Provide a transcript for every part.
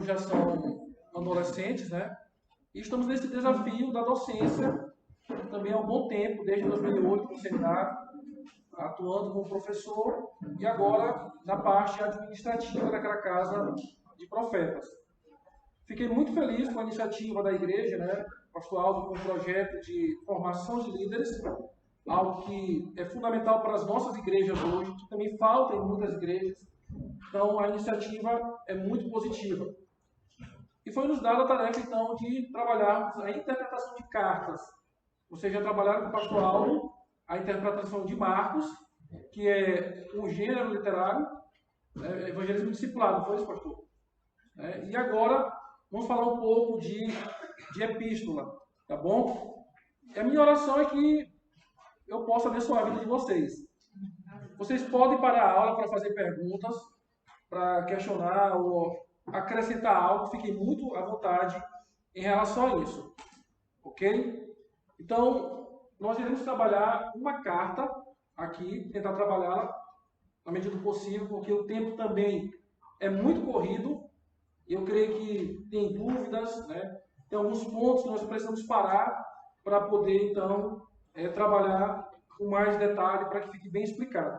ambos já são adolescentes, né? E estamos nesse desafio da docência, também há um bom tempo, desde 2008, no seminário, atuando como professor e agora na parte administrativa daquela casa de profetas. Fiquei muito feliz com a iniciativa da igreja, né? Pastor Aldo, com o projeto de formação de líderes, algo que é fundamental para as nossas igrejas hoje, que também falta em muitas igrejas. Então, a iniciativa é muito positiva. E foi nos dada a tarefa, então, de trabalharmos a interpretação de cartas. Vocês já trabalharam com o pastor Aldo a interpretação de Marcos, que é um gênero literário, evangelismo discipulado, foi isso, pastor? E agora, vamos falar um pouco de epístola, tá bom? E a minha oração é que eu possa abençoar a vida de vocês. Vocês podem parar a aula para fazer perguntas, para questionar ou acrescentar algo, fiquem muito à vontade em relação a isso, ok? Então, nós iremos trabalhar uma carta aqui, tentar trabalhá-la na medida do possível, porque o tempo também é muito corrido, e eu creio que tem dúvidas, né? Tem alguns pontos que nós precisamos parar para poder, então, trabalhar com mais detalhe, para que fique bem explicado.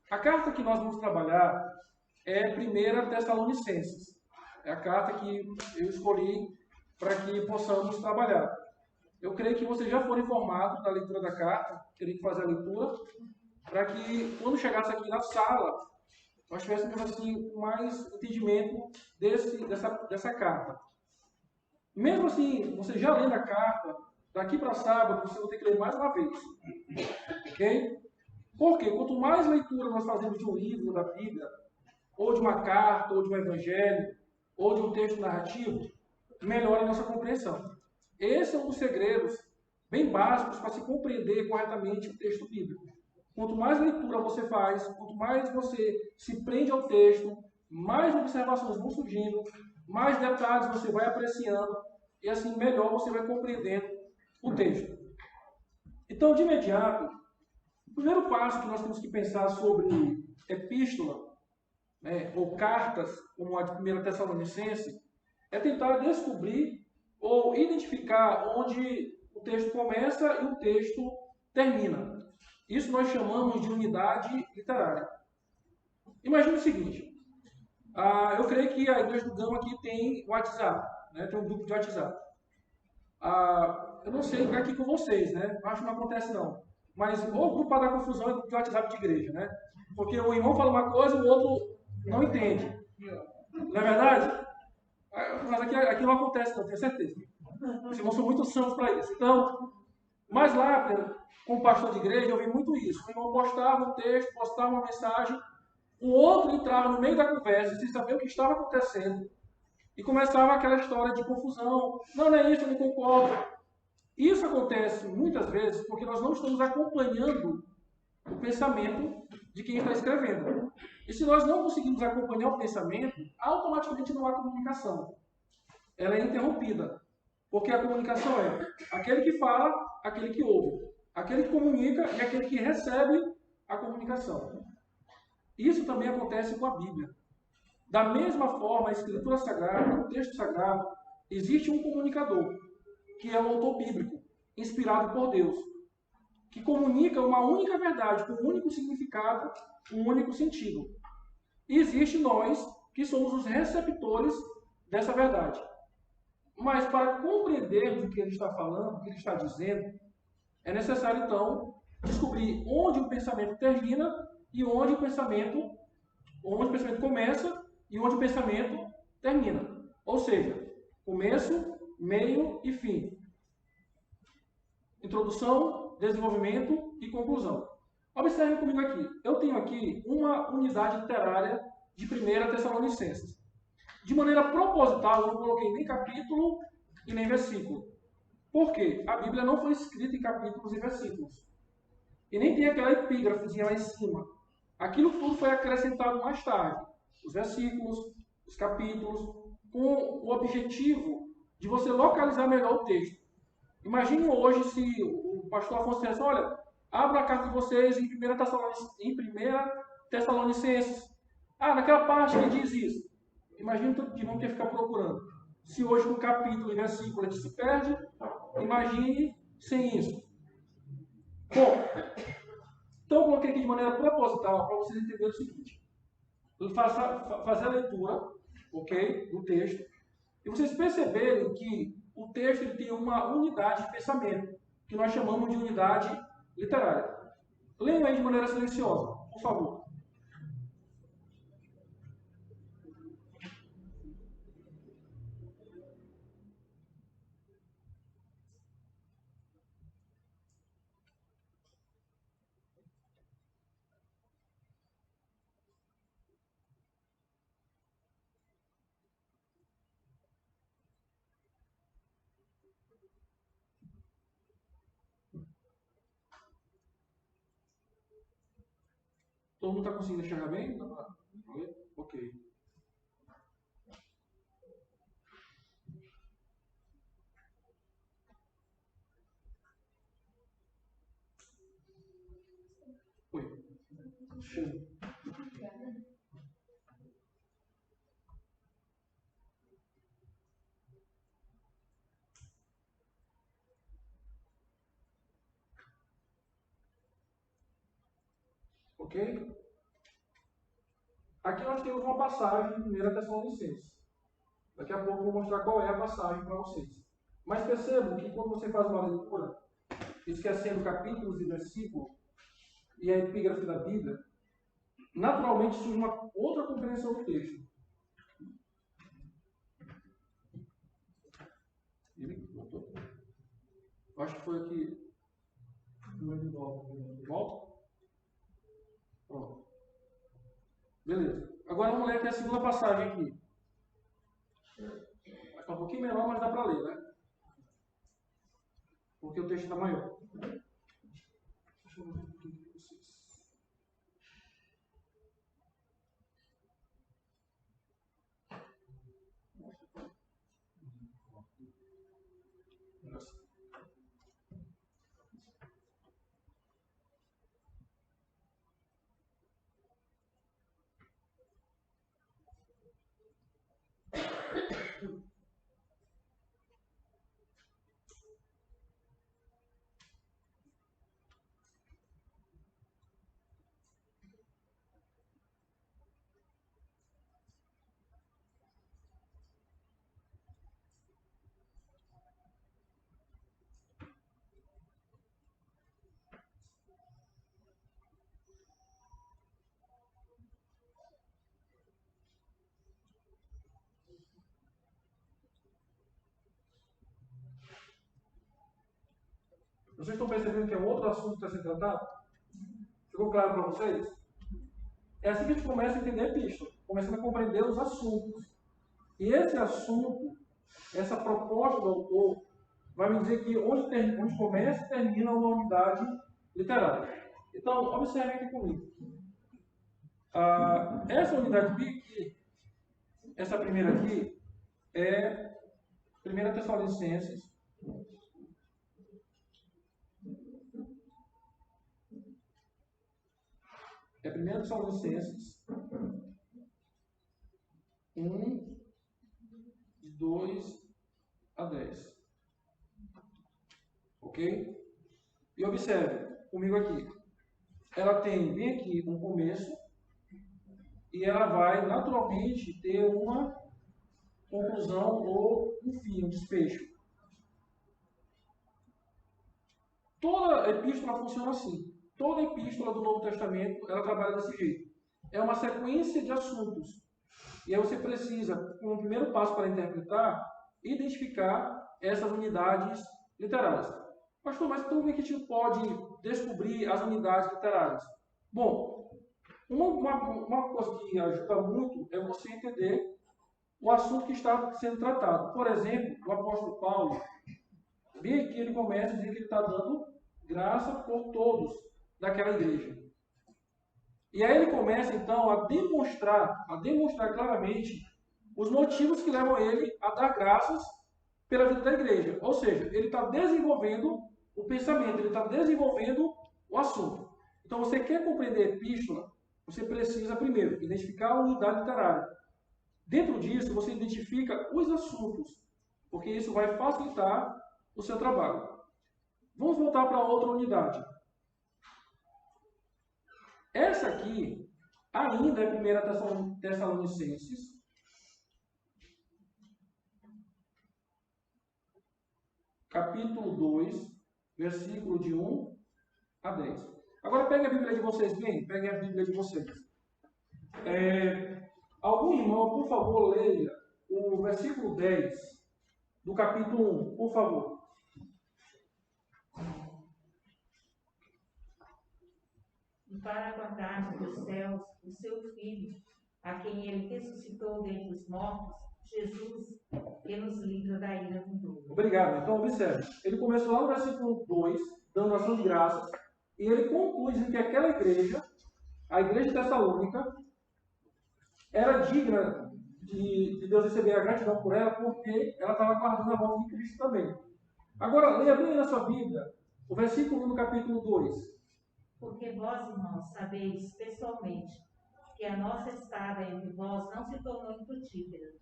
A carta que nós vamos trabalhar é 1 Tessalonicenses. É a carta que eu escolhi para que possamos trabalhar. Eu creio que vocês já foram informados da leitura da carta, teria que fazer a leitura, para que, quando chegasse aqui na sala, nós tivéssemos assim, mais entendimento dessa carta. Mesmo assim, você já lendo a carta, daqui para sábado, você vai ter que ler mais uma vez. Ok? Porque quanto mais leitura nós fazemos de um livro da Bíblia, ou de uma carta, ou de um evangelho, ou de um texto narrativo, melhora a nossa compreensão. Esse é um dos segredos bem básicos para se compreender corretamente o texto bíblico. Quanto mais leitura você faz, quanto mais você se prende ao texto, mais observações vão surgindo, mais detalhes você vai apreciando, e assim melhor você vai compreendendo o texto. Então, de imediato, o primeiro passo que nós temos que pensar sobre epístola, né, ou cartas, como a de 1 Tessalonicense, é tentar descobrir ou identificar onde o texto começa e o texto termina. Isso nós chamamos de unidade literária. Imagine o seguinte, eu creio que a Igreja do Gama aqui tem WhatsApp, né, tem um grupo de WhatsApp. Eu não sei aqui com vocês, né, acho que não acontece não, mas o grupo para dar confusão é o grupo de WhatsApp de igreja, né, porque o irmão fala uma coisa e o outro não entende. Não é verdade? Mas aqui não acontece, não, tenho certeza. Os irmãos são muito santos para isso. Então, mas lá, como pastor de igreja, eu vi muito isso. O irmão postava um texto, postava uma mensagem, o outro entrava no meio da conversa, sem saber o que estava acontecendo, e começava aquela história de confusão. Não é isso, eu não concordo. Isso acontece muitas vezes porque nós não estamos acompanhando o pensamento de quem está escrevendo. E se nós não conseguimos acompanhar o pensamento, automaticamente não há comunicação. Ela é interrompida. Porque a comunicação é aquele que fala, aquele que ouve. Aquele que comunica e aquele que recebe a comunicação. Isso também acontece com a Bíblia. Da mesma forma, a Escritura Sagrada, o texto sagrado, existe um comunicador, que é o autor bíblico, inspirado por Deus, que comunica uma única verdade, com um único significado, um único sentido. E existe nós, que somos os receptores dessa verdade. Mas para compreendermos o que ele está falando, o que ele está dizendo, é necessário, então, descobrir onde o pensamento termina e onde o pensamento começa e onde o pensamento termina. Ou seja, começo, meio e fim. Introdução, desenvolvimento e conclusão. Observe comigo aqui. Eu tenho aqui uma unidade literária de 1 Tessalonicenses. De maneira proposital, eu não coloquei nem capítulo e nem versículo. Por quê? A Bíblia não foi escrita em capítulos e versículos. E nem tem aquela epígrafe lá em cima. Aquilo tudo foi acrescentado mais tarde. Os versículos, os capítulos, com o objetivo de você localizar melhor o texto. Imagine hoje se o pastor Afonso dissesse, olha, abra a carta de vocês em 1 Tessalonicenses. Naquela parte que diz isso. Imagina que não ter que ficar procurando. Se hoje com capítulo e versículo a gente se perde, imagine sem isso. Bom, então eu coloquei aqui de maneira proposital para vocês entenderem o seguinte. Fazer a leitura, ok, do texto, e vocês perceberem que o texto ele tem uma unidade de pensamento, que nós chamamos de unidade literária. Leiam aí de maneira silenciosa, por favor. Todo mundo está conseguindo enxergar bem? Dá para ler? Ok. Oi. Show. Ok? Aqui nós temos uma passagem de 1 Tessalonicenses. Daqui a pouco eu vou mostrar qual é a passagem para vocês. Mas percebam que quando você faz uma leitura, esquecendo capítulos e versículos, e a epígrafe da Bíblia, naturalmente surge uma outra compreensão do texto. Ele voltou? Acho que foi aqui. Volta? Pronto. Beleza. Agora vamos ler aqui a segunda passagem aqui. Está um pouquinho menor, mas dá para ler, né? Porque o texto está maior. Deixa eu ver aqui com vocês. Vocês estão percebendo que é outro assunto que está sendo tratado? Ficou claro para vocês? É assim que a gente começa a entender a epístola, começando a compreender os assuntos. E esse assunto, essa proposta do autor, vai me dizer que onde começa e termina uma unidade literária. Então, observem aqui comigo. Essa unidade aqui, essa primeira aqui, é 1 Tessalonicenses. É 1 Tessalonicenses 1, de 2 a 10. Ok? E observe comigo aqui. Ela tem bem aqui um começo e ela vai naturalmente ter uma conclusão ou um fim, um desfecho. Toda epístola funciona assim. Toda epístola do Novo Testamento, ela trabalha desse jeito. É uma sequência de assuntos. E aí você precisa, como primeiro passo para interpretar, identificar essas unidades literárias. Pastor, mas como é que a gente pode descobrir as unidades literárias? Bom, uma coisa que ajuda muito é você entender o assunto que está sendo tratado. Por exemplo, o apóstolo Paulo, bem aqui ele começa a dizer que ele está dando graça por todos daquela igreja. E aí ele começa então a demonstrar claramente os motivos que levam ele a dar graças pela vida da igreja. Ou seja, ele está desenvolvendo o pensamento, ele está desenvolvendo o assunto. Então, você quer compreender a epístola, você precisa primeiro identificar a unidade literária. Dentro disso, você identifica os assuntos. porque isso vai facilitar o seu trabalho. Vamos voltar para outra unidade. Essa aqui ainda é 1 Tessalonicenses, capítulo 2, versículo de 1 a 10. Agora pegue a Bíblia de vocês bem, pegue a Bíblia de vocês. Algum irmão, por favor, leia o versículo 10 do capítulo 1, por favor. E para guardar dos céus o seu Filho, a quem ele ressuscitou dentre os mortos, Jesus, que nos livra da ira vindoura. Obrigado. Então, observe. Ele começou lá no versículo 2, dando ação de graças, e ele conclui dizendo que aquela igreja, a igreja de Tessalônica, era digna de Deus receber a gratidão por ela, porque ela estava guardando a volta de Cristo também. Agora, leia bem na sua Bíblia o versículo 1 do capítulo 2. Porque vós, irmãos, sabeis pessoalmente que a nossa estada entre vós não se tornou infrutífera.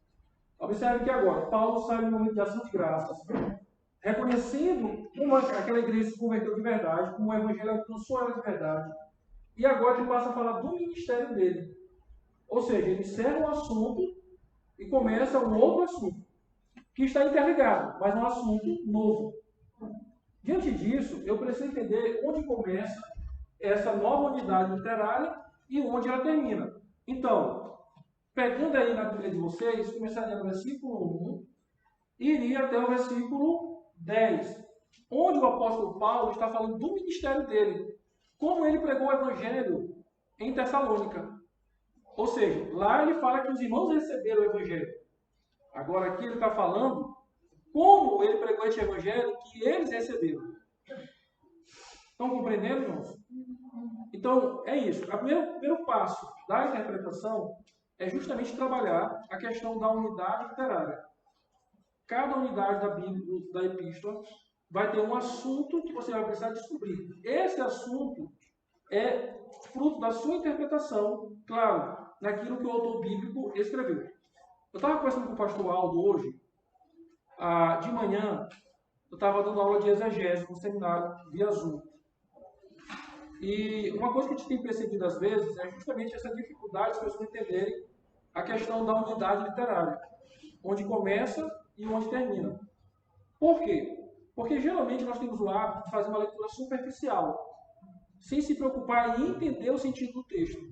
Observe que agora, Paulo sai no momento de ação de graças, reconhecendo como aquela igreja se converteu de verdade, como o evangelho alcançou ela de verdade, e agora ele passa a falar do ministério dele. Ou seja, ele encerra um assunto e começa um outro assunto, que está interligado, mas é um assunto novo. Diante disso, eu preciso entender onde começa essa nova unidade literária e onde ela termina. Então, pegando aí na Bíblia de vocês, começaria no versículo 1 e iria até o versículo 10, onde o apóstolo Paulo está falando do ministério dele, como ele pregou o evangelho em Tessalônica. Ou seja, lá ele fala que os irmãos receberam o evangelho. Agora aqui ele está falando como ele pregou este evangelho que eles receberam. Estão compreendendo, irmãos? Então, é isso. O primeiro passo da interpretação é justamente trabalhar a questão da unidade literária. Cada unidade da Bíblia, da epístola, vai ter um assunto que você vai precisar descobrir. Esse assunto é fruto da sua interpretação, claro, naquilo que o autor bíblico escreveu. Eu estava conversando com o pastor Aldo hoje, de manhã, eu estava dando aula de exegese no seminário via Zoom. E uma coisa que a gente tem percebido às vezes é justamente essa dificuldade de as pessoas entenderem a questão da unidade literária, onde começa e onde termina. Por quê? Porque geralmente nós temos o hábito de fazer uma leitura superficial, sem se preocupar em entender o sentido do texto.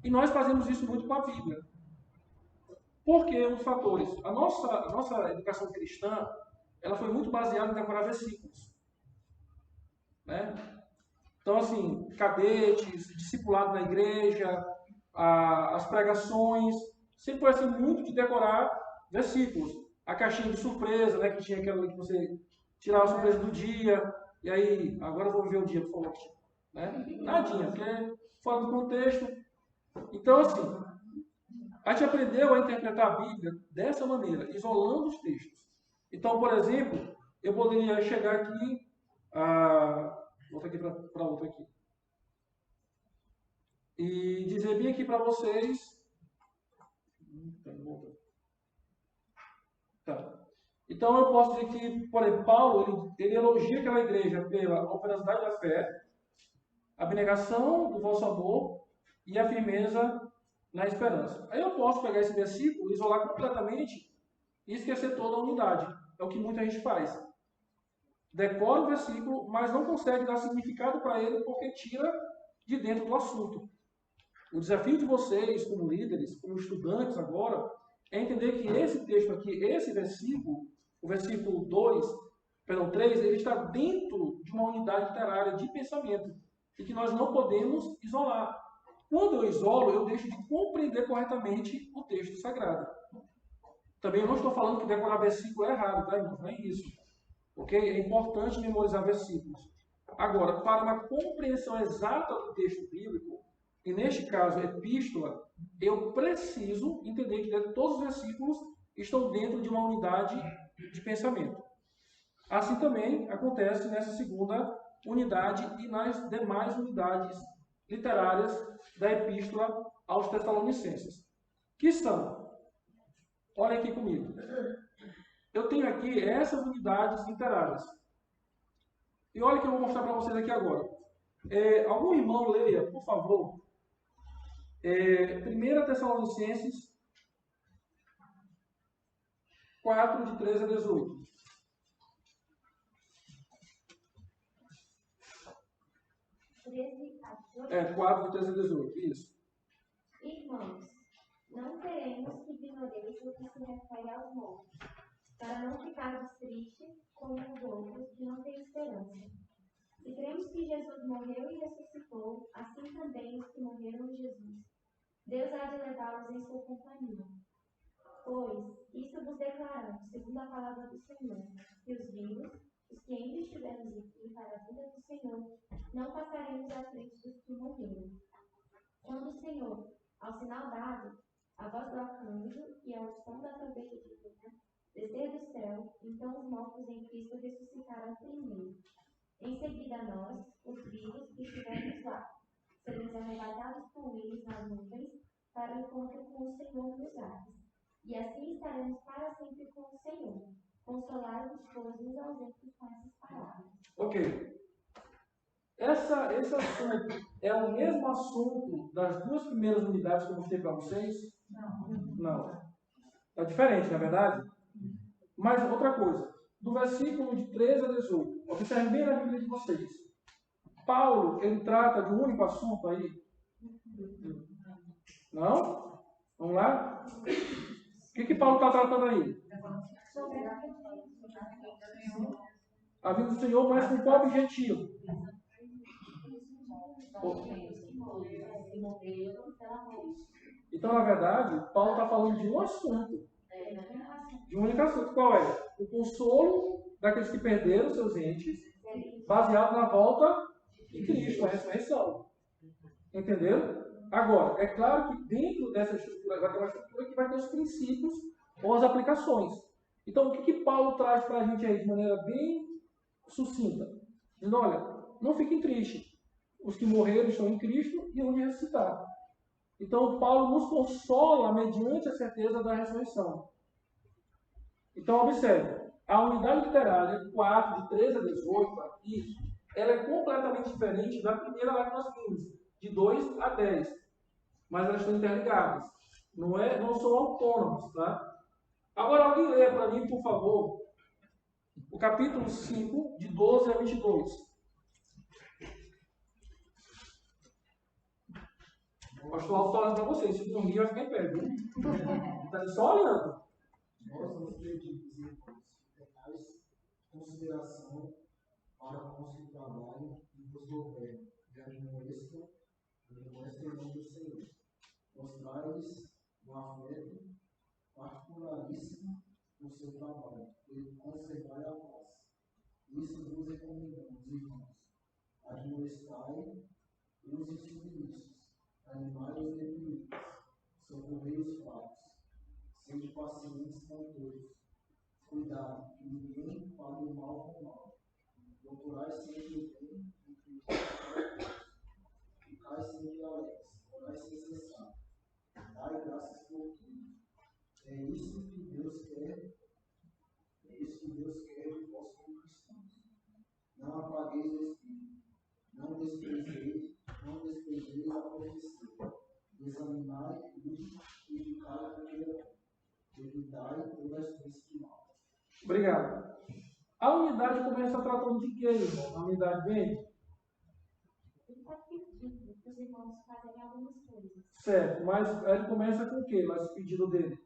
E nós fazemos isso muito com a Bíblia. Por que os fatores? A nossa educação cristã, ela foi muito baseada em decorar versículos. Né? Então, assim, cadetes, discipulado na igreja, as pregações, sempre foi assim muito de decorar versículos. A caixinha de surpresa, né, que tinha aquela que você tirava a surpresa do dia, e aí, agora eu vou ver o dia, por favor. Né? Nadinha, porque é fora do contexto. Então, assim, a gente aprendeu a interpretar a Bíblia dessa maneira, isolando os textos. Então, por exemplo, eu poderia chegar aqui, volta aqui para outra aqui, e dizer bem aqui para vocês. Tá. Então, eu posso dizer que, por exemplo, Paulo ele elogia aquela igreja pela operosidade da fé, a abnegação do vosso amor e a firmeza na esperança. Aí eu posso pegar esse versículo, isolar completamente e esquecer toda a unidade. É o que muita gente faz. Decora o versículo, mas não consegue dar significado para ele porque tira de dentro do assunto. O desafio de vocês, como líderes, como estudantes agora, é entender que esse texto aqui, esse versículo, o versículo 3, ele está dentro de uma unidade literária de pensamento e que nós não podemos isolar. Quando eu isolo, eu deixo de compreender corretamente o texto sagrado. Também eu não estou falando que decorar versículo é errado, tá, irmão? Não é isso. Ok? É importante memorizar versículos. Agora, para uma compreensão exata do texto bíblico, e neste caso, epístola, eu preciso entender que todos os versículos estão dentro de uma unidade de pensamento. Assim também acontece nessa segunda unidade e nas demais unidades literárias da epístola aos Tessalonicenses. Que são, olhem aqui comigo, eu eu tenho aqui essas unidades literárias. E olha o que eu vou mostrar para vocês aqui agora. Algum irmão leia, por favor, 1 Tessalonicenses 4, de 13 a 18. 4, de 13 a 18, isso. Irmãos, não queremos que ignoreis o que se refere aos mortos, para não ficarmos tristes como os outros que não têm esperança. Se cremos que Jesus morreu e ressuscitou, assim também os que morreram em Jesus, Deus há de levá-los em sua companhia. Pois, isso vos declaramos, segundo a palavra do Senhor, que os vivos, os que ainda estivermos aqui para a vida do Senhor, não passaremos à frente dos que morreram. Quando o Senhor, ao sinal dado, a voz do arcanjo e ao som da trombeta divina, descer do céu, então os mortos em Cristo ressuscitarão primeiro. Em seguida nós, os vivos que estivermos lá, seremos arrebatados com eles nas nuvens para o encontro com o Senhor nos ares. E assim estaremos para sempre com o Senhor. Consolar-vos, pois, nos ausentes com essas palavras. Ok. Esse assunto é o mesmo assunto das duas primeiras unidades que eu mostrei para vocês? Não. É diferente, na é verdade? Mas outra coisa. Do versículo de 13 a 18. Observe bem na Bíblia de vocês. Paulo, ele trata de um único assunto aí? Não? Vamos lá? O que Paulo está tratando aí? A vinda do Senhor, mas com qual objetivo? Então, na verdade, Paulo está falando de um assunto. De um único assunto. Qual é? O consolo daqueles que perderam seus entes, baseado na volta de Cristo, a ressurreição. Entenderam? Agora, é claro que dentro dessa estrutura vai ter uma estrutura que vai ter os princípios ou as aplicações. Então, o que Paulo traz para a gente aí de maneira bem sucinta? Dizendo, olha, não fiquem tristes. Os que morreram estão em Cristo e onde ressuscitaram. Então, Paulo nos consola mediante a certeza da ressurreição. Então, observe, a unidade literária 4, de 13 a 18, aqui, ela é completamente diferente da primeira lá que nós vimos, de 2 a 10. Mas elas estão interligadas. Não são autônomas, tá? Agora, alguém leia para mim, por favor, o capítulo 5, de 12 a 22. O pastor Alto está olhando para vocês. Se dormir, vai ficar em pé, viu? Está só olhando. Nós nos pedimos, irmãos, que tenhais consideração para com os que trabalham e vos governam, e admoestam em nome do Senhor. Mostrai-lhes um afeto particularíssimo no seu trabalho, e conservai a paz. Isso vos recomendamos, irmãos. Admoestai os insubmissos, animai os deprimidos, socorrei os fracos. Sede pacientes com todos. Cuidado, que ninguém pague o mal com o mal. Procurai sempre o bem e ficai sempre alegres. Orai sem cessar. Dai graças por tudo. É isso que Deus quer. É isso que Deus quer de vós como cristãos. Não apagueis o espírito. Não desprezeis a profecia. Examinai tudo e ficai aquele. Obrigado. A unidade começa tratando de quê, irmão? A unidade vem? Ele está pedindo para os irmãos fazerem algumas coisas. Certo, mas ele começa com o quê? Mas o pedido dele?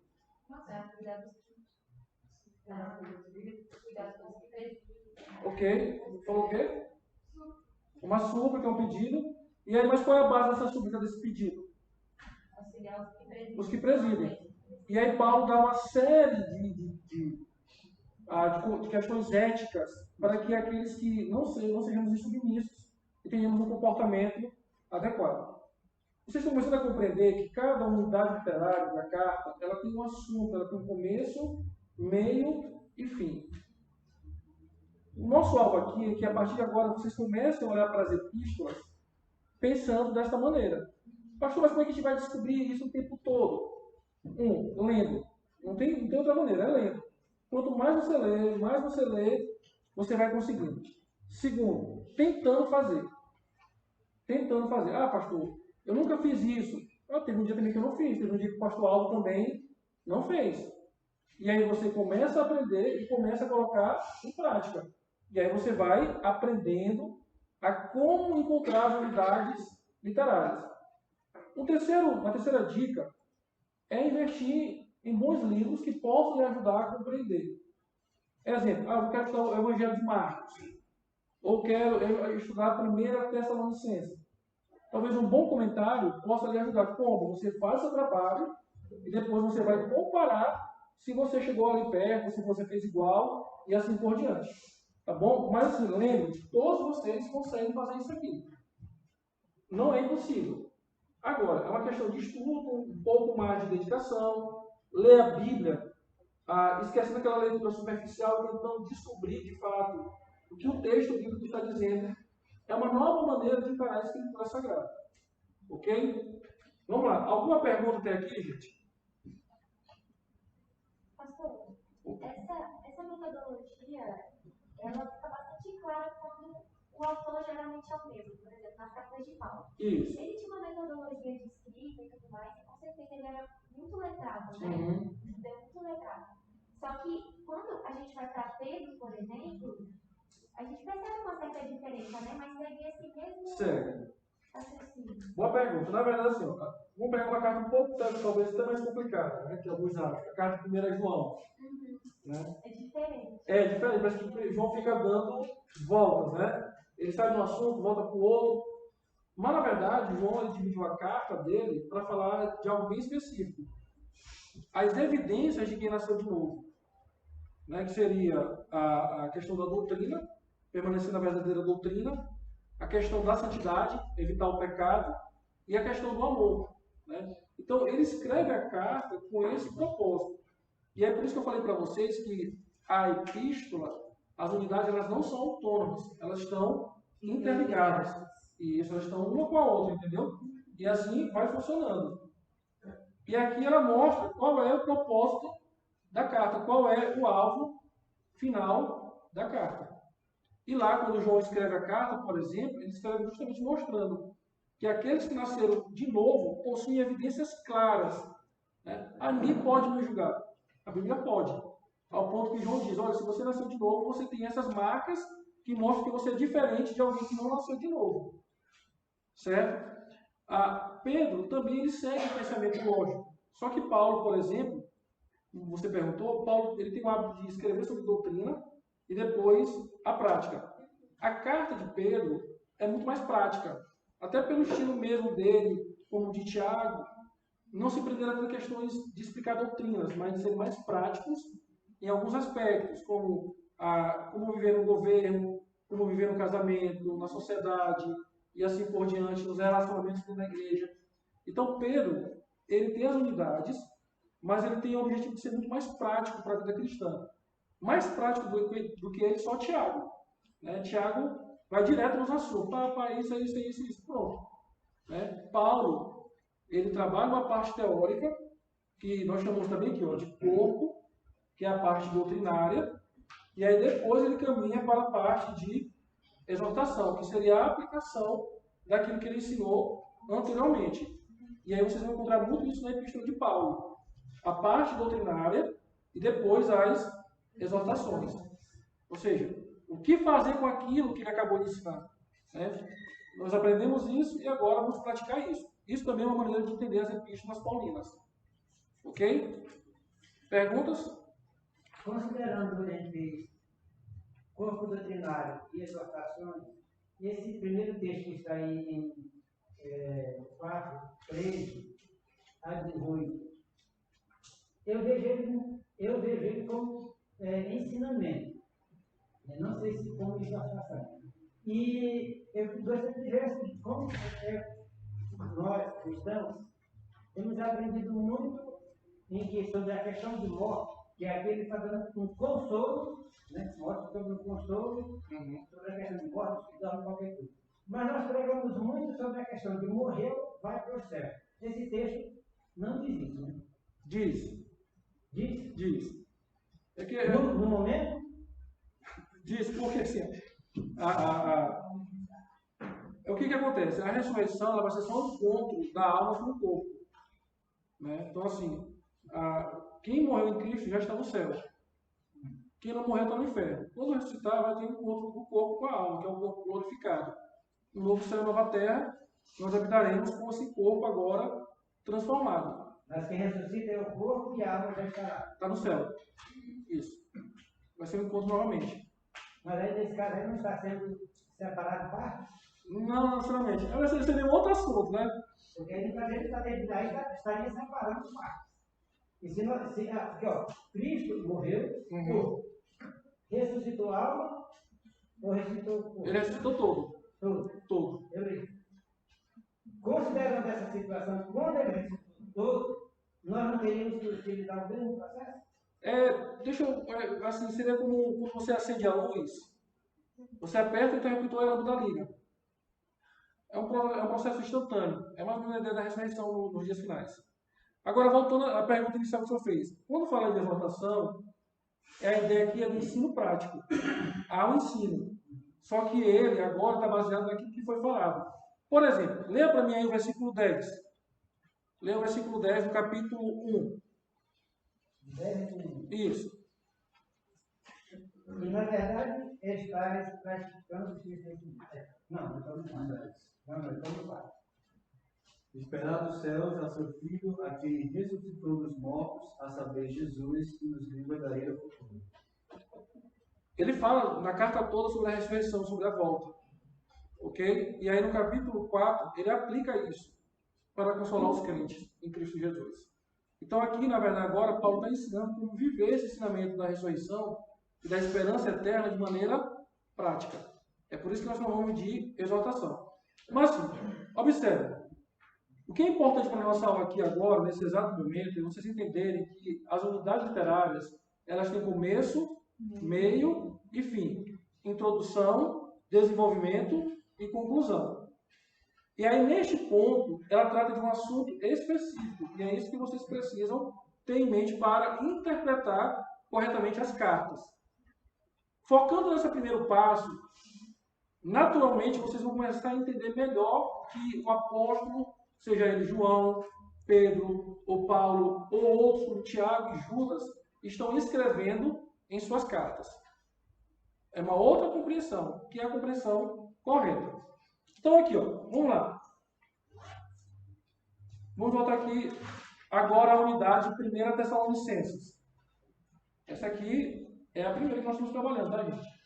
Ok. Falou o quê? Uma súplica, um pedido. E aí, mas qual é a base dessa súplica, desse pedido? Auxiliar os que presidem. E aí Paulo dá uma série de questões éticas para que aqueles que não sejamos insubmissos e tenhamos um comportamento adequado. Vocês estão começando a compreender que cada unidade literária da carta, ela tem um assunto, ela tem um começo, meio e fim. O nosso alvo aqui é que a partir de agora vocês comecem a olhar para as epístolas pensando desta maneira. Pastor, mas como é que a gente vai descobrir isso o tempo todo? Lendo. Não tem outra maneira, é lendo. Quanto mais mais você lê, você vai conseguindo. Segundo, tentando fazer. Tentando fazer. Ah, pastor, eu nunca fiz isso. Teve um dia também que eu não fiz. Teve um dia que o pastor Aldo também não fez. E aí você começa a aprender e começa a colocar em prática. E aí você vai aprendendo a como encontrar as unidades literárias. Uma terceira dica é investir em bons livros que possam lhe ajudar a compreender. Exemplo, eu quero estudar o Evangelho de Marcos. Ou quero estudar a primeira Tessalonicenses. Talvez um bom comentário possa lhe ajudar. Como? Você faz o seu trabalho e depois você vai comparar se você chegou ali perto, se você fez igual e assim por diante. Tá bom? Mas assim, lembre, todos vocês conseguem fazer isso aqui. Não é impossível. Agora, é uma questão de estudo, um pouco mais de dedicação, ler a Bíblia, esquecendo aquela leitura superficial e tentando descobrir de fato o que o texto bíblico está dizendo. É uma nova maneira de encarar a Escritura Sagrada. Ok? Vamos lá. Alguma pergunta até aqui, gente? Pastor, essa metodologia, ela fica bastante clara quando o autor geralmente é o mesmo. Por exemplo, nas cartas de Paulo. Isso. Ele tinha uma metodologia de escrita e tudo mais, e com certeza ele era muito letrado, né? Uhum. Muito letrado. Só que quando a gente vai para Pedro, por exemplo, a gente percebe uma certa diferença, né? Mas segue esse mesmo Segue. raciocínio. Boa pergunta. Na verdade, assim, vamos pegar uma carta um pouco, talvez até mais complicada, né? Que alguns acham. A carta 1 é João. Uhum. Né? É diferente. É diferente, parece que João fica dando voltas, né? Ele sai de um assunto, volta para o outro. Mas, na verdade, João ele dividiu a carta dele para falar de algo bem específico. As evidências de quem nasceu de novo. Né? Que seria a questão da doutrina, permanecer na verdadeira doutrina, a questão da santidade, evitar o pecado, e a questão do amor. Né? Então, ele escreve a carta com esse propósito. E é por isso que eu falei para vocês que a epístola, as unidades, elas não são autônomas, elas estão interligadas. E isso, elas estão uma com a outra, entendeu? E assim vai funcionando. E aqui ela mostra qual é o propósito da carta, qual é o alvo final da carta. E lá, quando João escreve a carta, por exemplo, ele escreve justamente mostrando que aqueles que nasceram de novo possuem evidências claras. Né? Ninguém pode me julgar. A Bíblia pode. Ao ponto que João diz, olha, se você nasceu de novo, você tem essas marcas que mostram que você é diferente de alguém que não nasceu de novo. Certo? Pedro também ele segue o pensamento lógico. Só que Paulo, por exemplo, você perguntou, Paulo ele tem o hábito de escrever sobre doutrina e depois a prática. A carta de Pedro é muito mais prática. Até pelo estilo mesmo dele, como o de Tiago, não se prenderá por questões de explicar doutrinas, mas de ser mais práticos em alguns aspectos, como como viver no governo, como viver no casamento, na sociedade, e assim por diante, nos relacionamentos na igreja. Então, Pedro, ele tem as unidades, mas ele tem o objetivo de ser muito mais prático para a vida cristã. Mais prático do que ele, só Tiago. Né? Tiago vai direto nos assuntos. Isso. Pronto. Né? Paulo, ele trabalha uma parte teórica, que nós chamamos também aqui, de corpo, que é a parte doutrinária, e aí depois ele caminha para a parte de exortação, que seria a aplicação daquilo que ele ensinou anteriormente. E aí vocês vão encontrar muito isso na Epístola de Paulo. A parte doutrinária e depois as exortações. Ou seja, o que fazer com aquilo que ele acabou de ensinar. Né? Nós aprendemos isso e agora vamos praticar isso. Isso também é uma maneira de entender as epístolas paulinas. Ok? Perguntas? Considerando entre corpo doutrinário e exortações, esse primeiro texto que está aí em 4, 13 a 18, eu vejo ele como ensinamento. Eu não sei se como exortação. E eu gostaria de dizer assim, como nós, cristãos, temos aprendido muito sobre a questão de morte, que é aquele que está dando um consolo, né? Morte sobre um consolo, sobre a questão de morte, que dorme qualquer coisa. Mas nós pregamos muito sobre a questão de morrer, vai para o céu. Esse texto não diz isso, né? Diz. Diz? Diz. É que, No momento, diz, porque assim, o que acontece? A ressurreição ela vai ser só um encontro da alma com o corpo. Né? Então, assim, quem morreu em Cristo já está no céu. Quem não morreu está no inferno. Quando ressuscitar, vai ter um encontro do corpo com a alma, que é o corpo glorificado. No novo céu e nova terra, nós habitaremos com esse corpo agora transformado. mas quem ressuscita é o corpo e a alma já está lá. Está no céu. Isso. Vai ser um encontro novamente. Mas aí, nesse caso, aí não está sendo separado parte? Não necessariamente. Esse seria um outro assunto, né? Porque aí, para ele estaria separando partes. E aqui, ó, Cristo morreu, corpo. Ressuscitou a alma ou ressuscitou o corpo? Ele ressuscitou todo. Todo. Considerando essa situação, quando ele ressuscitou todo, nós não teríamos que utilizar o mesmo processo? Assim, seria como quando você acende a luz, você aperta e o interruptor e a lâmpada liga. É um processo instantâneo. É mais ou menos a ideia da ressurreição nos dias finais. Agora, voltando à pergunta inicial que o senhor fez. Quando fala de exortação, a ideia aqui é do ensino prático. Há um ensino. Só que ele agora está baseado naquilo que foi falado. Por exemplo, leia para mim aí o versículo 10. Leia o versículo 10 do capítulo 1. 10. Isso. E, na verdade, estáis praticando o que vocês dizem. Não estamos no 4. Esperar dos céus a seu Filho, a quem ressuscitou dos mortos, a saber, Jesus, que nos livra da ira futura. Ele fala na carta toda sobre a ressurreição, sobre a volta. Ok? E aí no capítulo 4, ele aplica isso para consolar os crentes em Cristo Jesus. Então aqui, na verdade, agora, Paulo está ensinando como viver esse ensinamento da ressurreição e da esperança eterna de maneira prática. É por isso que nós chamamos de exortação. Mas, assim, observe. O que é importante para a nossa aula aqui agora, nesse exato momento, é vocês entenderem que as unidades literárias, elas têm começo, meio e fim. Introdução, desenvolvimento e conclusão. E aí, neste ponto, ela trata de um assunto específico. E é isso que vocês precisam ter em mente para interpretar corretamente as cartas. Focando nesse primeiro passo, naturalmente, vocês vão começar a entender melhor que o apóstolo, seja ele João, Pedro, ou Paulo, ou outros como Tiago e Judas, estão escrevendo em suas cartas. É uma outra compreensão, que é a compreensão correta. Então aqui, ó, vamos lá. Vamos voltar aqui agora à unidade 1 Tessalonicenses. Essa aqui é a primeira que nós estamos trabalhando, tá, gente?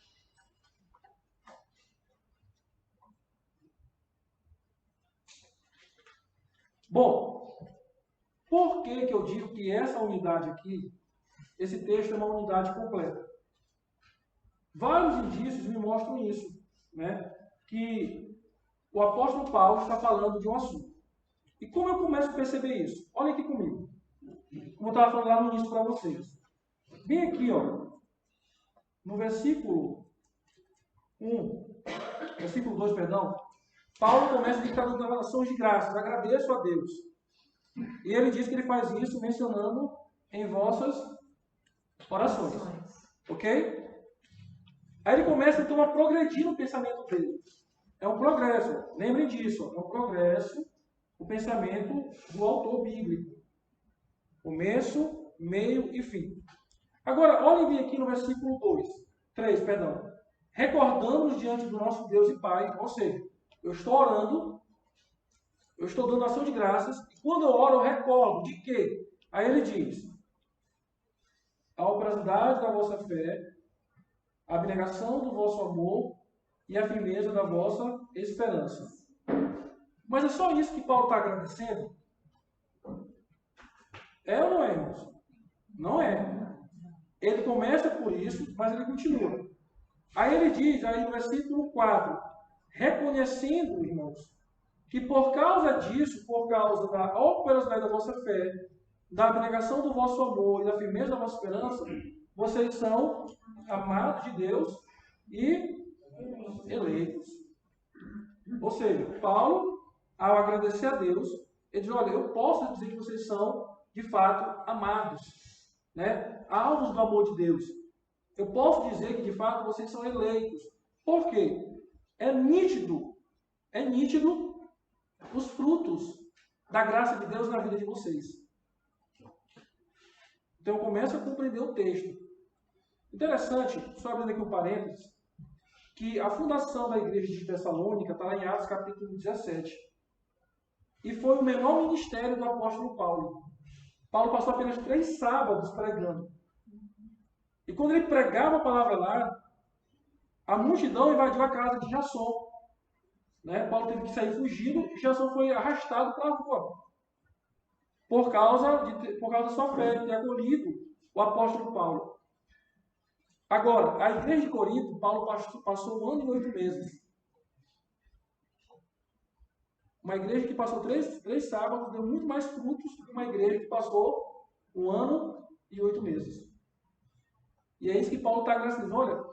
Bom, por que eu digo que essa unidade aqui, esse texto é uma unidade completa? Vários indícios me mostram isso, né? Que o apóstolo Paulo está falando de um assunto. E como eu começo a perceber isso? Olha aqui comigo. Como eu estava falando lá no início para vocês. Bem aqui, ó, no versículo 2, Paulo começa a dictar declarações de graças. Agradeço a Deus. E ele diz que ele faz isso mencionando em vossas orações. Ok? Aí ele começa então a progredir no pensamento dele. É um progresso. Lembrem disso. É um progresso o pensamento do autor bíblico. Começo, meio e fim. Agora, olhem bem aqui no versículo 3. Recordamos diante do nosso Deus e Pai, ou seja, eu estou orando, eu estou dando ação de graças, e quando eu oro, eu recordo de quê? Aí ele diz, a operosidade da vossa fé, a abnegação do vosso amor e a firmeza da vossa esperança. Mas é só isso que Paulo está agradecendo? É ou não é, irmãos? Não é. Ele começa por isso, mas ele continua. Aí ele diz, aí no versículo 4, reconhecendo, irmãos, que por causa disso, por causa da operosidade da vossa fé, da abnegação do vosso amor e da firmeza da vossa esperança, vocês são amados de Deus e eleitos. Ou seja, Paulo, ao agradecer a Deus, ele diz, olha, eu posso dizer que vocês são, de fato, amados. né, alvos do amor de Deus. Eu posso dizer que, de fato, vocês são eleitos. Por quê? É nítido os frutos da graça de Deus na vida de vocês. Então, eu começo a compreender o texto. Interessante, só abrindo aqui um parênteses, que a fundação da igreja de Tessalônica está lá em Atos capítulo 17. E foi o menor ministério do apóstolo Paulo. Paulo passou apenas 3 sábados pregando. E quando ele pregava a palavra lá, a multidão invadiu a casa de Jasson. Né? Paulo teve que sair fugindo e Jasson foi arrastado para a rua. Por causa da sua fé, de ter acolhido o apóstolo Paulo. Agora, a igreja de Corinto, Paulo passou 1 ano e 8 meses. Uma igreja que passou 3 sábados deu muito mais frutos do que uma igreja que passou 1 ano e 8 meses. E é isso que Paulo está agradecendo. Olha,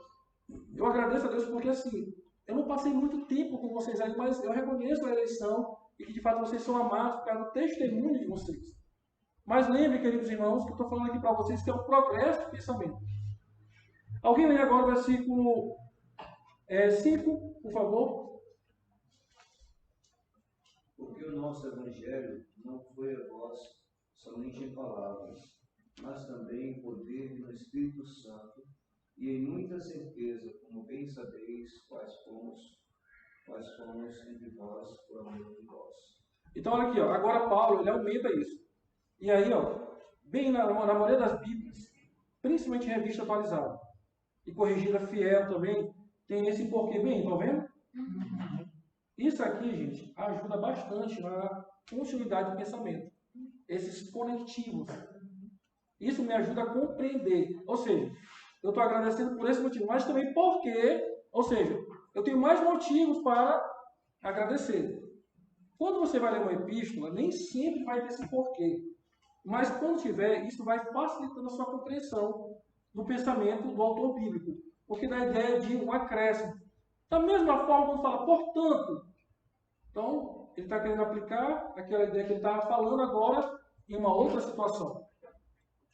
eu agradeço a Deus porque assim, eu não passei muito tempo com vocês aí, mas eu reconheço a eleição e que de fato vocês são amados por causa do testemunho de vocês. Mas lembre, queridos irmãos, que eu estou falando aqui para vocês que é um progresso de pensamento. Alguém lê agora o versículo 5, por favor. Porque o nosso evangelho não foi a vós somente em palavras, mas também em poder no Espírito Santo e em muita certeza, como bem sabeis, quais fomos entre vós por amor de vós. Então, olha aqui, ó, agora Paulo ele aumenta isso. E aí, ó, bem na maioria das Bíblias, principalmente em revista atualizada, e corrigida fiel também, tem esse porquê. Bem, estão vendo? Isso aqui, gente, ajuda bastante na continuidade do pensamento. Esses conectivos. Isso me ajuda a compreender. Ou seja, eu estou agradecendo por esse motivo, mas também porque, ou seja, eu tenho mais motivos para agradecer. Quando você vai ler uma epístola, nem sempre vai ter esse porquê. Mas quando tiver, isso vai facilitando a sua compreensão do pensamento do autor bíblico. Porque dá a ideia de um acréscimo. Da mesma forma, quando fala, portanto. Então, ele está querendo aplicar aquela ideia que ele estava falando agora em uma outra situação.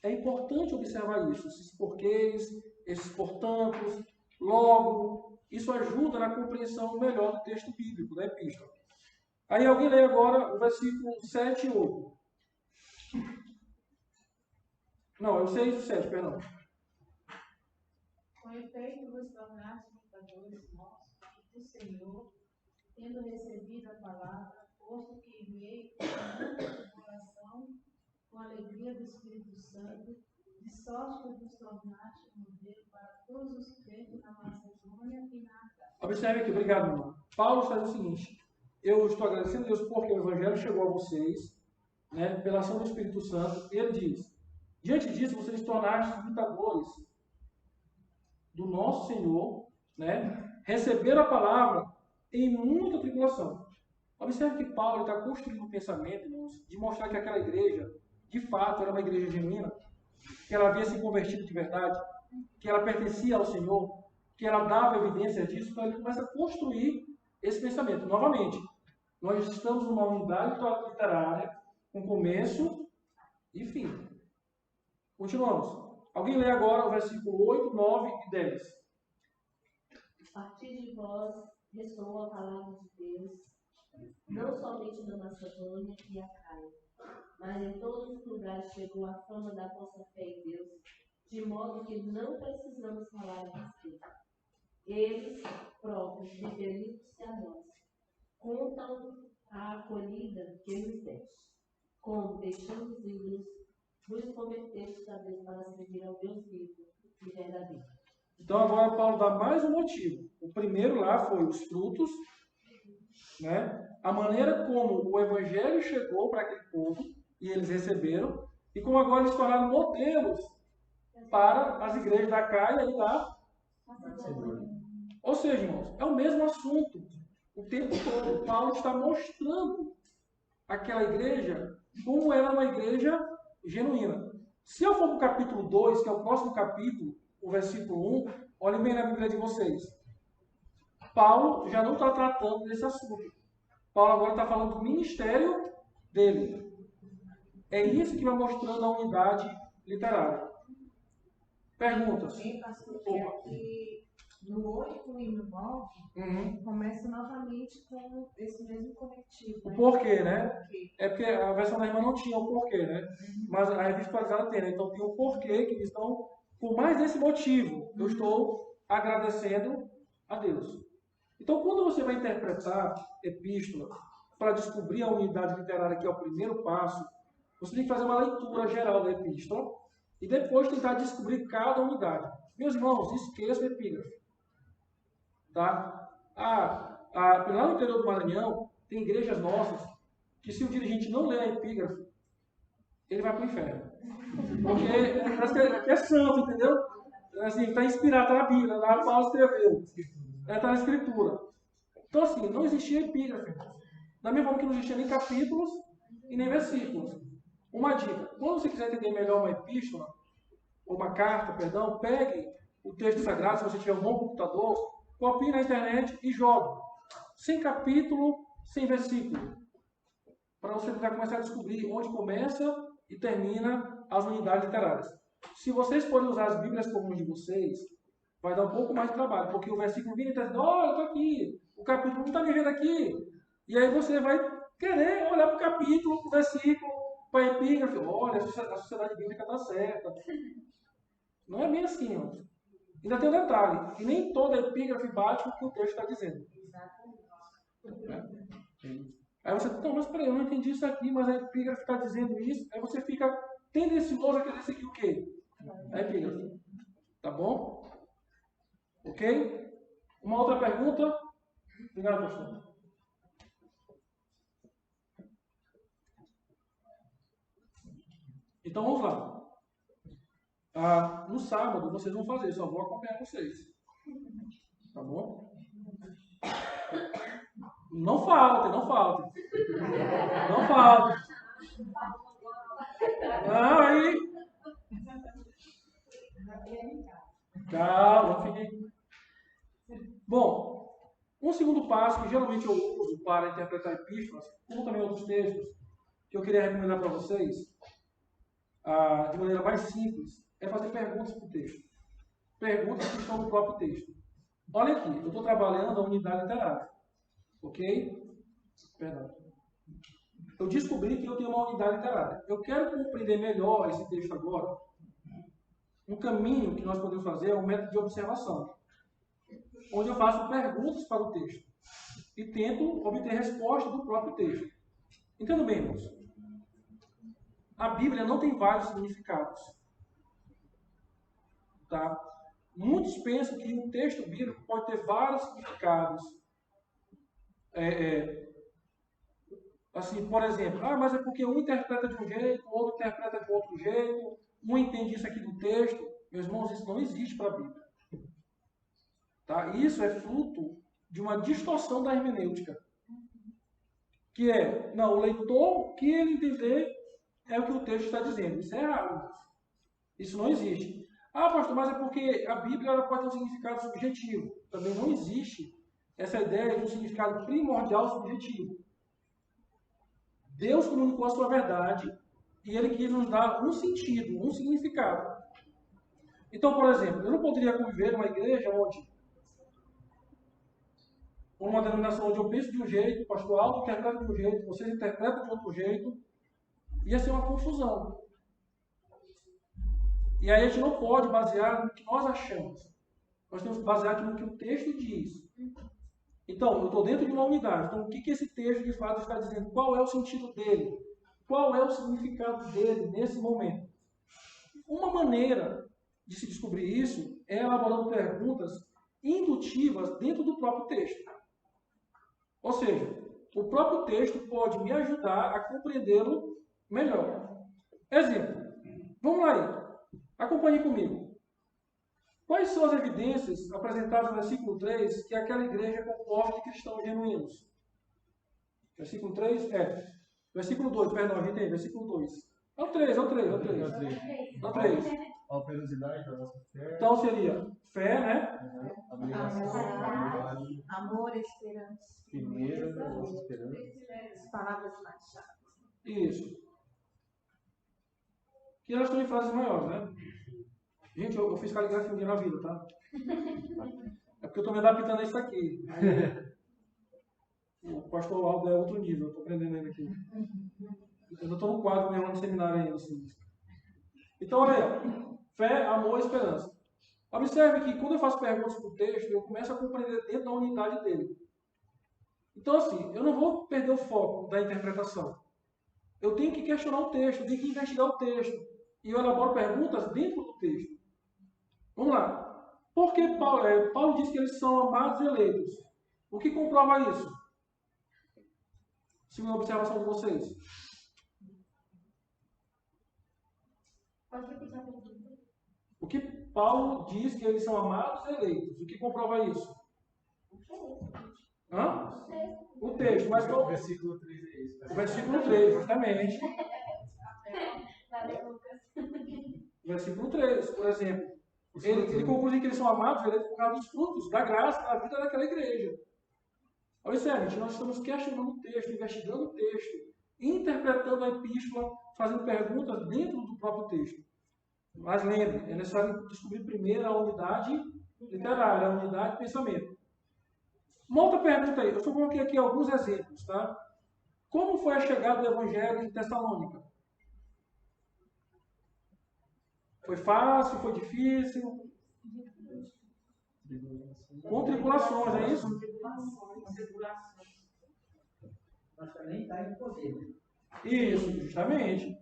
É importante observar isso, esses porquês, esses portantos, logo. Isso ajuda na compreensão melhor do texto bíblico, da epístola. Aí alguém lê agora o versículo 7 e 8. Não, é o 6 e o 7, perdão. Com efeito, vos tornaste imitadores nossos do Senhor, tendo recebido a palavra, posto que enviei com coração, com a alegria do Espírito Santo, de sorte que vos tornaste modelo para todos os crentes na Macedônia e na Acaia. Observe aqui, obrigado, irmão. Paulo está dizendo o seguinte: eu estou agradecendo a Deus porque o Evangelho chegou a vocês, né, pela ação do Espírito Santo. E ele diz: diante disso, vocês se tornaram imitadores do nosso Senhor, né, receberam a palavra em muita tribulação. Observe que Paulo está construindo um pensamento, irmãos, de mostrar que aquela igreja, de fato, era uma igreja genuína, que ela havia se convertido de verdade, que ela pertencia ao Senhor, que ela dava evidência disso. Então ele começa a construir esse pensamento. Novamente, nós estamos numa unidade literária com começo e fim. Continuamos. Alguém lê agora o versículo 8, 9 e 10. A partir de vós ressoou a palavra de Deus, não somente na Macedônia e Acaia, mas em todos os lugares chegou a fama da vossa fé em Deus, de modo que não precisamos falar a respeito. Eles próprios, referindo-se a nós, contam a acolhida que nos deste, como deixamos ídolos, vos convertestes a Deus para servir ao Deus vivo e verdadeiro. Então agora Paulo dá mais um motivo. O primeiro lá foi os frutos, né? A maneira como o Evangelho chegou para aquele povo e eles receberam, e como agora eles se tornaram modelos para as igrejas da Acaia e da Macedônia. Ou seja, irmãos, é o mesmo assunto. O tempo todo, Paulo está mostrando aquela igreja como era uma igreja genuína. Se eu for para o capítulo 2, que é o próximo capítulo, o versículo 1, olhem bem na Bíblia de vocês. Paulo já não está tratando desse assunto. Paulo agora está falando do ministério dele. É isso que vai mostrando a unidade literária. Perguntas? Sim, pastor, que aqui no 8 e no 9 começa novamente com esse mesmo conectivo. O porquê, né? É porque a versão da irmã não tinha o porquê, né? Mas a revista atualizada tem, né? Então tem o porquê que eles estão, por mais desse motivo, eu estou agradecendo a Deus. Então, quando você vai interpretar epístola para descobrir a unidade literária, que é o primeiro passo, você tem que fazer uma leitura geral da epístola e depois tentar descobrir cada unidade. Meus irmãos, esqueça o epígrafe. Tá? Lá no interior do Maranhão, tem igrejas nossas que, se o dirigente não ler a epígrafe, ele vai para o inferno. Porque parece que é santo, entendeu? Assim, está inspirado, está na Bíblia, lá Paulo escreveu. Está na Escritura. Então, assim, não existia epígrafe. Da mesma forma que não existia nem capítulos e nem versículos. Uma dica: quando você quiser entender melhor uma epístola, ou uma carta, perdão, pegue o texto sagrado, se você tiver um bom computador, copie na internet e jogue. Sem capítulo, sem versículo. Para você tentar começar a descobrir onde começa e termina as unidades literárias. Se vocês forem usar as Bíblias comuns de vocês, vai dar um pouco mais de trabalho, porque o versículo 20 está dizendo, eu estou aqui, o capítulo não está me vendo aqui. E aí você vai querer olhar para o capítulo, para o versículo, para a epígrafe, olha, a sociedade bíblica está certa. Não é bem assim, ó. Ainda tem um detalhe, que nem toda epígrafe bate com o que o texto está dizendo. Aí você, não, mas peraí, eu não entendi isso aqui, mas a epígrafe está dizendo isso. Aí você fica tendencioso a querer seguir o quê? A epígrafe. Tá bom? Ok? Uma outra pergunta? Obrigado, pastor. Então vamos lá. No sábado vocês vão fazer, só vou acompanhar vocês. Tá bom? Não faltem, não faltem. Não faltem. Não, aí. Calma, fiquem. Bom, um segundo passo que geralmente eu uso para interpretar epístolas, como também outros textos, que eu queria recomendar para vocês, de maneira mais simples, é fazer perguntas para o texto. Perguntas que estão no próprio texto. Olha aqui, eu estou trabalhando a unidade literária. Ok? Perdão. Eu descobri que eu tenho uma unidade literária. Eu quero compreender melhor esse texto agora. Um caminho que nós podemos fazer é um método de observação, onde eu faço perguntas para o texto e tento obter resposta do próprio texto. Entendo bem, irmãos? A Bíblia não tem vários significados. Tá? Muitos pensam que um texto bíblico pode ter vários significados. Assim, por exemplo, mas é porque um interpreta de um jeito, o outro interpreta de outro jeito, um entende isso aqui do texto. Meus irmãos, isso não existe para a Bíblia. Tá? Isso é fruto de uma distorção da hermenêutica. Que é, não, o leitor, o que ele entender é o que o texto está dizendo. Isso é errado. Isso não existe. Pastor, mas é porque a Bíblia ela pode ter um significado subjetivo. Também não existe essa ideia de um significado primordial subjetivo. Deus comunicou a sua verdade e Ele quis nos dar um sentido, um significado. Então, por exemplo, eu não poderia conviver numa igreja onde, uma denominação onde eu penso de um jeito, o pastor Aldo interpreta de um jeito, vocês interpretam de outro jeito, ia ser uma confusão. E aí a gente não pode basear no que nós achamos. Nós temos que basear no que o texto diz. Então, eu estou dentro de uma unidade. Então, o que esse texto de fato está dizendo? Qual é o sentido dele? Qual é o significado dele nesse momento? Uma maneira de se descobrir isso é elaborando perguntas indutivas dentro do próprio texto. Ou seja, o próprio texto pode me ajudar a compreendê-lo melhor. Exemplo. Vamos lá aí. Acompanhe comigo. Quais são as evidências apresentadas no versículo 3 que aquela igreja é composta de cristãos genuínos? Versículo 3? Versículo 2, perdão, a gente tem. Versículo 2. É o 3. É o 3. A operosidade da nossa fé. Então seria fé, né? Amor, esperança. Primeiro da nossa esperança. As palavras mais chaves. Isso. Que elas estão em frases maiores, né? Gente, eu fiz caligrafia um dia na vida, tá? É porque eu estou me adaptando a isso aqui. O pastor Aldo é outro nível, eu estou aprendendo ainda aqui. Eu não estou no quadro mesmo no seminário ainda. Assim. Então, olha aí. Fé, amor e esperança. Observe que quando eu faço perguntas para o texto, eu começo a compreender dentro da unidade dele. Então, assim, eu não vou perder o foco da interpretação. Eu tenho que questionar o texto, eu tenho que investigar o texto. E eu elaboro perguntas dentro do texto. Vamos lá. Por que Paulo diz que eles são amados e eleitos? O que comprova isso? Segunda observação de vocês. Pode repetir a pergunta? O que Paulo diz que eles são amados e eleitos? O que comprova isso? Hã? O texto, mas qual? O versículo 3 é isso. O versículo 3, justamente. O versículo 3, por exemplo. Ele conclui que eles são amados e eleitos por causa dos frutos, da graça, da vida daquela igreja. Observe, gente, nós estamos questionando o texto, investigando o texto, interpretando a epístola, fazendo perguntas dentro do próprio texto. Mas lembre, é necessário descobrir primeiro a unidade literária, a unidade de pensamento. Uma outra pergunta aí, eu só coloquei aqui alguns exemplos, tá? Como foi a chegada do Evangelho em Tessalônica? Foi fácil, foi difícil? Com tribulações, é isso? Mas também está em poder. Isso, justamente.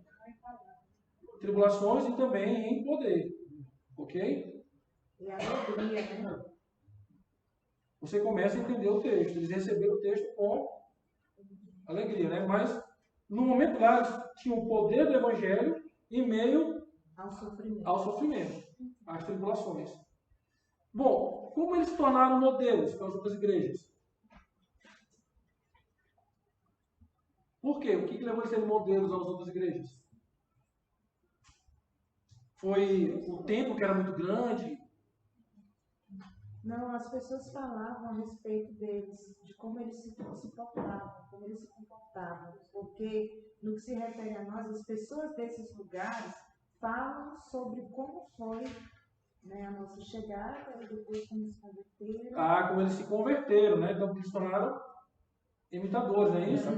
Tribulações e também em poder. Ok? E a alegria, né? Você começa a entender o texto. Eles receberam o texto com alegria, né? Mas, no momento lá, eles tinham o poder do Evangelho em meio ao sofrimento, às tribulações. Bom, como eles se tornaram modelos para as outras igrejas? Por quê? O que levou eles a serem modelos às outras igrejas? Foi o tempo que era muito grande? Não, as pessoas falavam a respeito deles, de como eles se portavam, como eles se comportavam. Porque, no que se refere a nós, as pessoas desses lugares falam sobre como foi, né, a nossa chegada e depois como se converteram. Ah, como eles se converteram, né? Então, eles se tornaram imitadores, não é isso?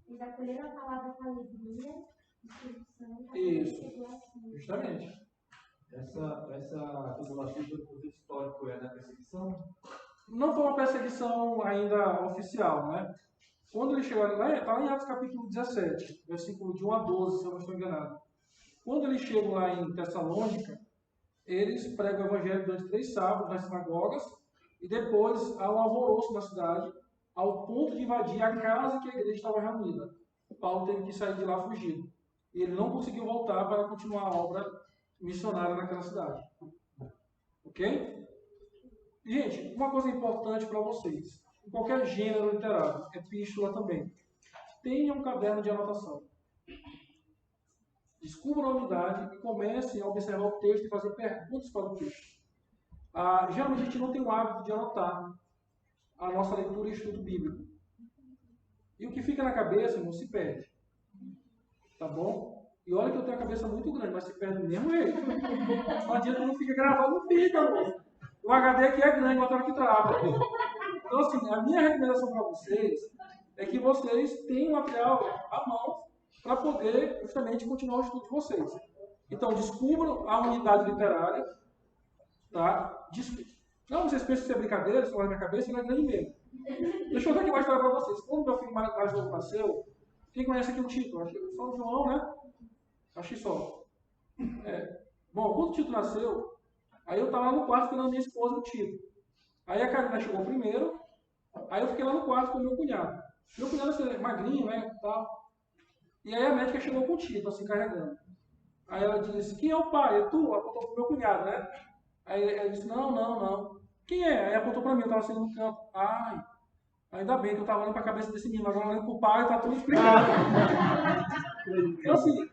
Eles acolheram a palavra com alegria, instrução, Isso, justamente. Essa tribulação do contexto histórico é da perseguição? Não foi uma perseguição ainda oficial, né? Quando eles chegaram lá, está lá em Atos capítulo 17, versículo de 1 a 12, se eu não estou enganado. Quando eles chegam lá em Tessalônica, eles pregam o evangelho durante 3 sábados nas sinagogas e depois há um alvoroço na cidade, ao ponto de invadir a casa que a igreja estava reunida. Paulo teve que sair de lá fugido. E ele não conseguiu voltar para continuar a obra missionária naquela cidade. Ok? Gente, uma coisa importante para vocês. Em qualquer gênero literário, epístola também. Tenha um caderno de anotação. Descubra a unidade e comece a observar o texto e fazer perguntas para o texto. Geralmente a gente não tem o hábito de anotar a nossa leitura e estudo bíblico. E o que fica na cabeça não se perde. Tá bom? E olha que eu tenho a cabeça muito grande, mas se perde do mesmo jeito. Não adianta, não fica gravado, não fica, amor. O HD aqui é grande, mas que trava. Então, assim, a minha recomendação para vocês é que vocês tenham material à mão para poder, justamente, continuar o estudo de vocês. Então, descubram a unidade literária, tá? Não, vocês pensam que isso é brincadeira, isso não é na minha cabeça, não é grande mesmo. Deixa eu dar aqui uma história para vocês. Quando meu filho mais novo nasceu, quem conhece aqui o Tito? Acho que só o João, né? Acho que só. Bom, quando o Tito nasceu, aí eu estava lá no quarto esperando a minha esposa e o Tito. Aí a Karina chegou primeiro, aí eu fiquei lá no quarto com o meu cunhado. Meu cunhado é magrinho, né, tal. E aí a médica chegou com o Tito, assim, carregando. Aí ela disse, quem é o pai? É tu? Apontou pro meu cunhado, né? Aí ele disse, não. Quem é? Aí apontou para mim, eu estava assim no canto. Ai, ainda bem que eu estava olhando para a cabeça desse menino, agora olhando para o pai, tá tudo explicado. Então, assim,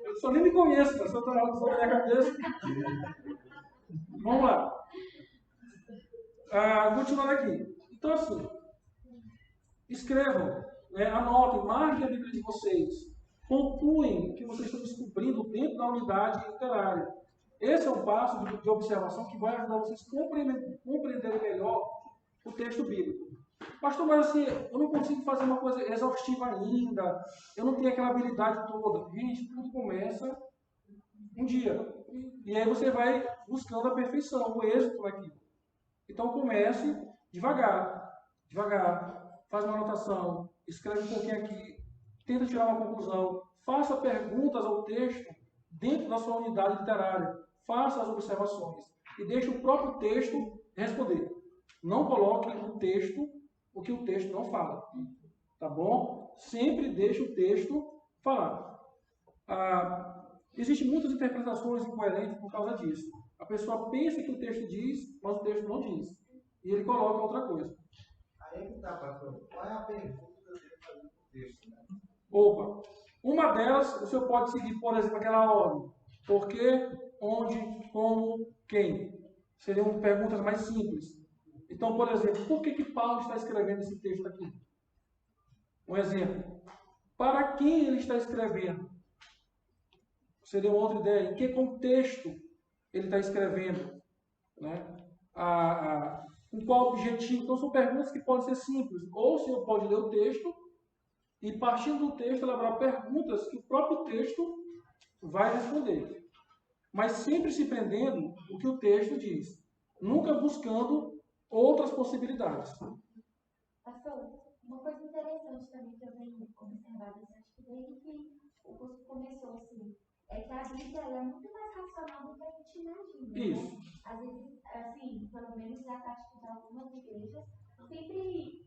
eu só nem me conheço, mas eu estou olhando na minha cabeça. Vamos lá. Continuando aqui. Então, assim, escrevam, anotem, marquem a Bíblia de vocês. concluem o que vocês estão descobrindo dentro da unidade literária. Esse é um passo de observação que vai ajudar vocês a compreenderem melhor o texto bíblico. Pastor, mas assim, eu não consigo fazer uma coisa exaustiva ainda, eu não tenho aquela habilidade toda. Gente, tudo começa um dia. E aí você vai buscando a perfeição, o êxito naquilo. Então comece devagar, faz uma anotação, escreve um pouquinho aqui, tenta tirar uma conclusão, faça perguntas ao texto dentro da sua unidade literária, faça as observações e deixe o próprio texto responder. Não coloque no texto o que o texto não fala, tá bom? Sempre deixe o texto falar. Existem muitas interpretações incoerentes por causa disso. A pessoa pensa que o texto diz, mas o texto não diz. E ele coloca outra coisa. Aí que tá, pastor. Qual é a pergunta que eu tenho que fazer no texto, né? Opa! Uma delas, o senhor pode seguir, por exemplo, aquela ordem. Por quê, onde, como, quem? Seriam perguntas mais simples. Então, por exemplo, por que Paulo está escrevendo esse texto aqui? Um exemplo. Para quem ele está escrevendo? Seria uma outra ideia. Em que contexto ele está escrevendo? Né? Com qual objetivo? Então, são perguntas que podem ser simples. Ou o senhor pode ler o texto e, partindo do texto, elaborar perguntas que o próprio texto vai responder. Mas sempre se prendendo o que o texto diz. Nunca buscando outras possibilidades. Pastor, uma coisa interessante também que eu tenho observado, acho que desde que o curso começou, assim, é que a Bíblia é muito mais racional do que a gente imagina. Isso. Né? Às vezes, assim, pelo menos na prática de algumas igrejas, sempre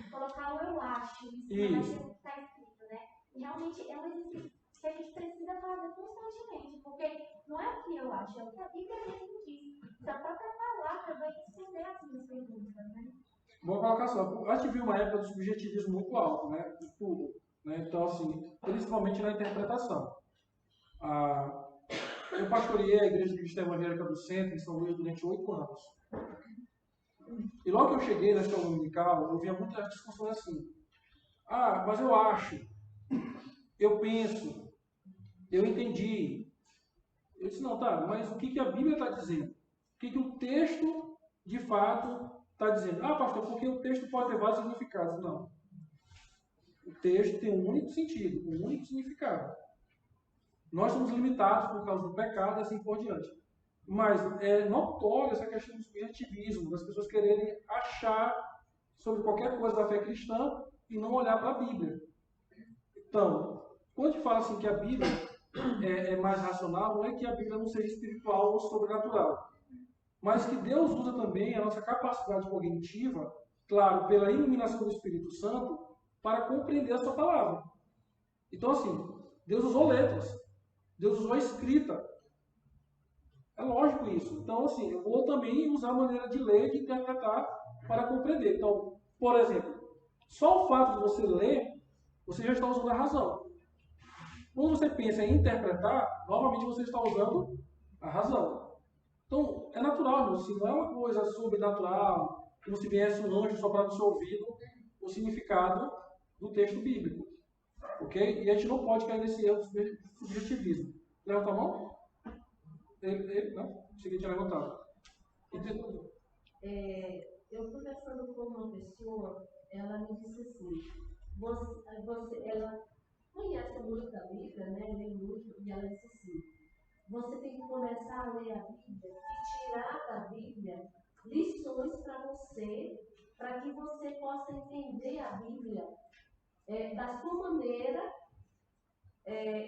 colocar o eu acho, isso não está escrito, né? E realmente é um exercício que a gente precisa fazer constantemente, porque não é o que eu acho, é o que a Bíblia mesmo diz. A própria palavra vai responder as minhas perguntas, né? Boa colocação. A gente viu uma época do subjetivismo muito alto, né? De tudo. Né? Então, assim, principalmente na interpretação. Eu pastoreei a Igreja Cristã Evangélica do Centro, em São Luís, durante 8 anos. E logo que eu cheguei na escola dominical, eu via muitas discussões assim. Mas eu acho, eu penso, eu entendi. Eu disse, não, tá, mas o que a Bíblia está dizendo? O que o texto, de fato, está dizendo? Pastor, porque o texto pode ter vários significados. Não. O texto tem um único sentido, um único significado. Nós somos limitados por causa do pecado e assim por diante. Mas é notório essa questão do subjetivismo, das pessoas quererem achar sobre qualquer coisa da fé cristã e não olhar para a Bíblia. Então, quando a gente fala assim que a Bíblia é mais racional, não é que a Bíblia não seja espiritual ou sobrenatural, mas que Deus usa também a nossa capacidade cognitiva, claro, pela iluminação do Espírito Santo, para compreender a sua palavra. Então, assim, Deus usou letras, Deus usou a escrita. É lógico isso. Então, assim, eu vou também usar a maneira de ler e de interpretar para compreender. Então, por exemplo, só o fato de você ler, você já está usando a razão. Quando você pensa em interpretar, novamente você está usando a razão. Então, é natural, assim, não é uma coisa sobrenatural, como se viesse um anjo soprar no seu ouvido o significado do texto bíblico. Ok? E a gente não pode cair nesse erro do subjetivismo. Levanta a mão? Ele não? Cheguei de levantar. Eu conversando com uma pessoa, ela me disse assim, ela conhece muito a Bíblia, né? Lê muito, e ela disse assim, você tem que começar a ler a Bíblia e tirar da Bíblia lições para você, para que você possa entender a Bíblia da sua maneira,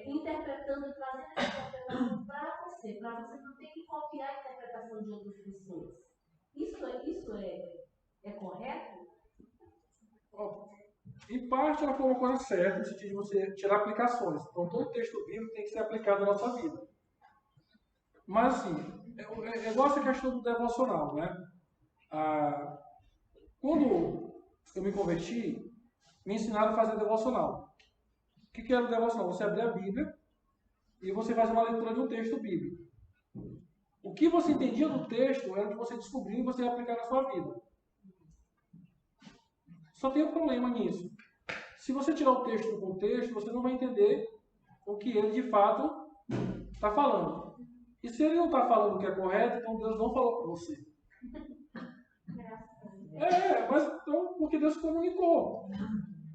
interpretando e trazendo essa interpretação para você não ter que copiar a interpretação de outras pessoas. Isso é correto? Em parte, ela falou uma coisa certa, no sentido de você tirar aplicações. Então, todo texto bíblico tem que ser aplicado na nossa vida. Mas, assim, é igual essa questão do devocional, né? Quando eu me converti, me ensinaram a fazer devocional. O que era o devocional? Você abrir a Bíblia e você faz uma leitura de um texto bíblico. O que você entendia do texto era o que você descobriu e você ia aplicar na sua vida. Só tem um problema nisso. Se você tirar o texto do contexto, você não vai entender o que ele de fato está falando. E se ele não está falando o que é correto, então Deus não falou para você. Mas então, porque Deus se comunicou.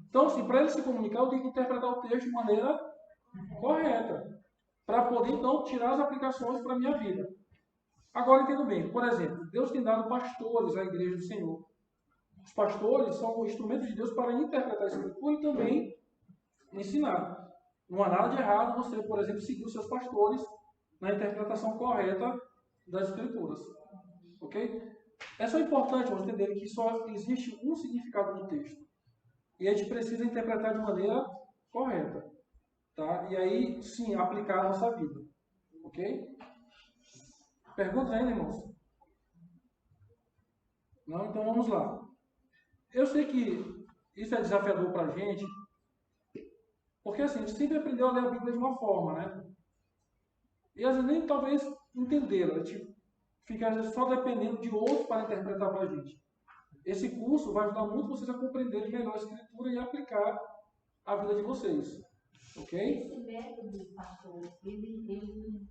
Então, assim, para ele se comunicar, eu tenho que interpretar o texto de maneira correta, para poder, então, tirar as aplicações para a minha vida. Agora, entendo bem. Por exemplo, Deus tem dado pastores à igreja do Senhor. Os pastores são instrumentos de Deus para interpretar a Escritura e também ensinar. Não há nada de errado você, por exemplo, seguir os seus pastores na interpretação correta das Escrituras. Ok? É só importante você entender que só existe um significado no texto. E a gente precisa interpretar de maneira correta. Tá? E aí, sim, aplicar a nossa vida. Ok? Perguntas ainda, irmãos? Não? Então vamos lá. Eu sei que isso é desafiador para a gente, porque assim, a gente sempre aprendeu a ler a Bíblia de uma forma, né? E às vezes nem talvez entenderam. A gente fica às vezes só dependendo de outros para interpretar para a gente. Esse curso vai ajudar muito vocês a compreenderem melhor a Escritura e aplicar a vida de vocês. Ok? Esse método, pastor, ele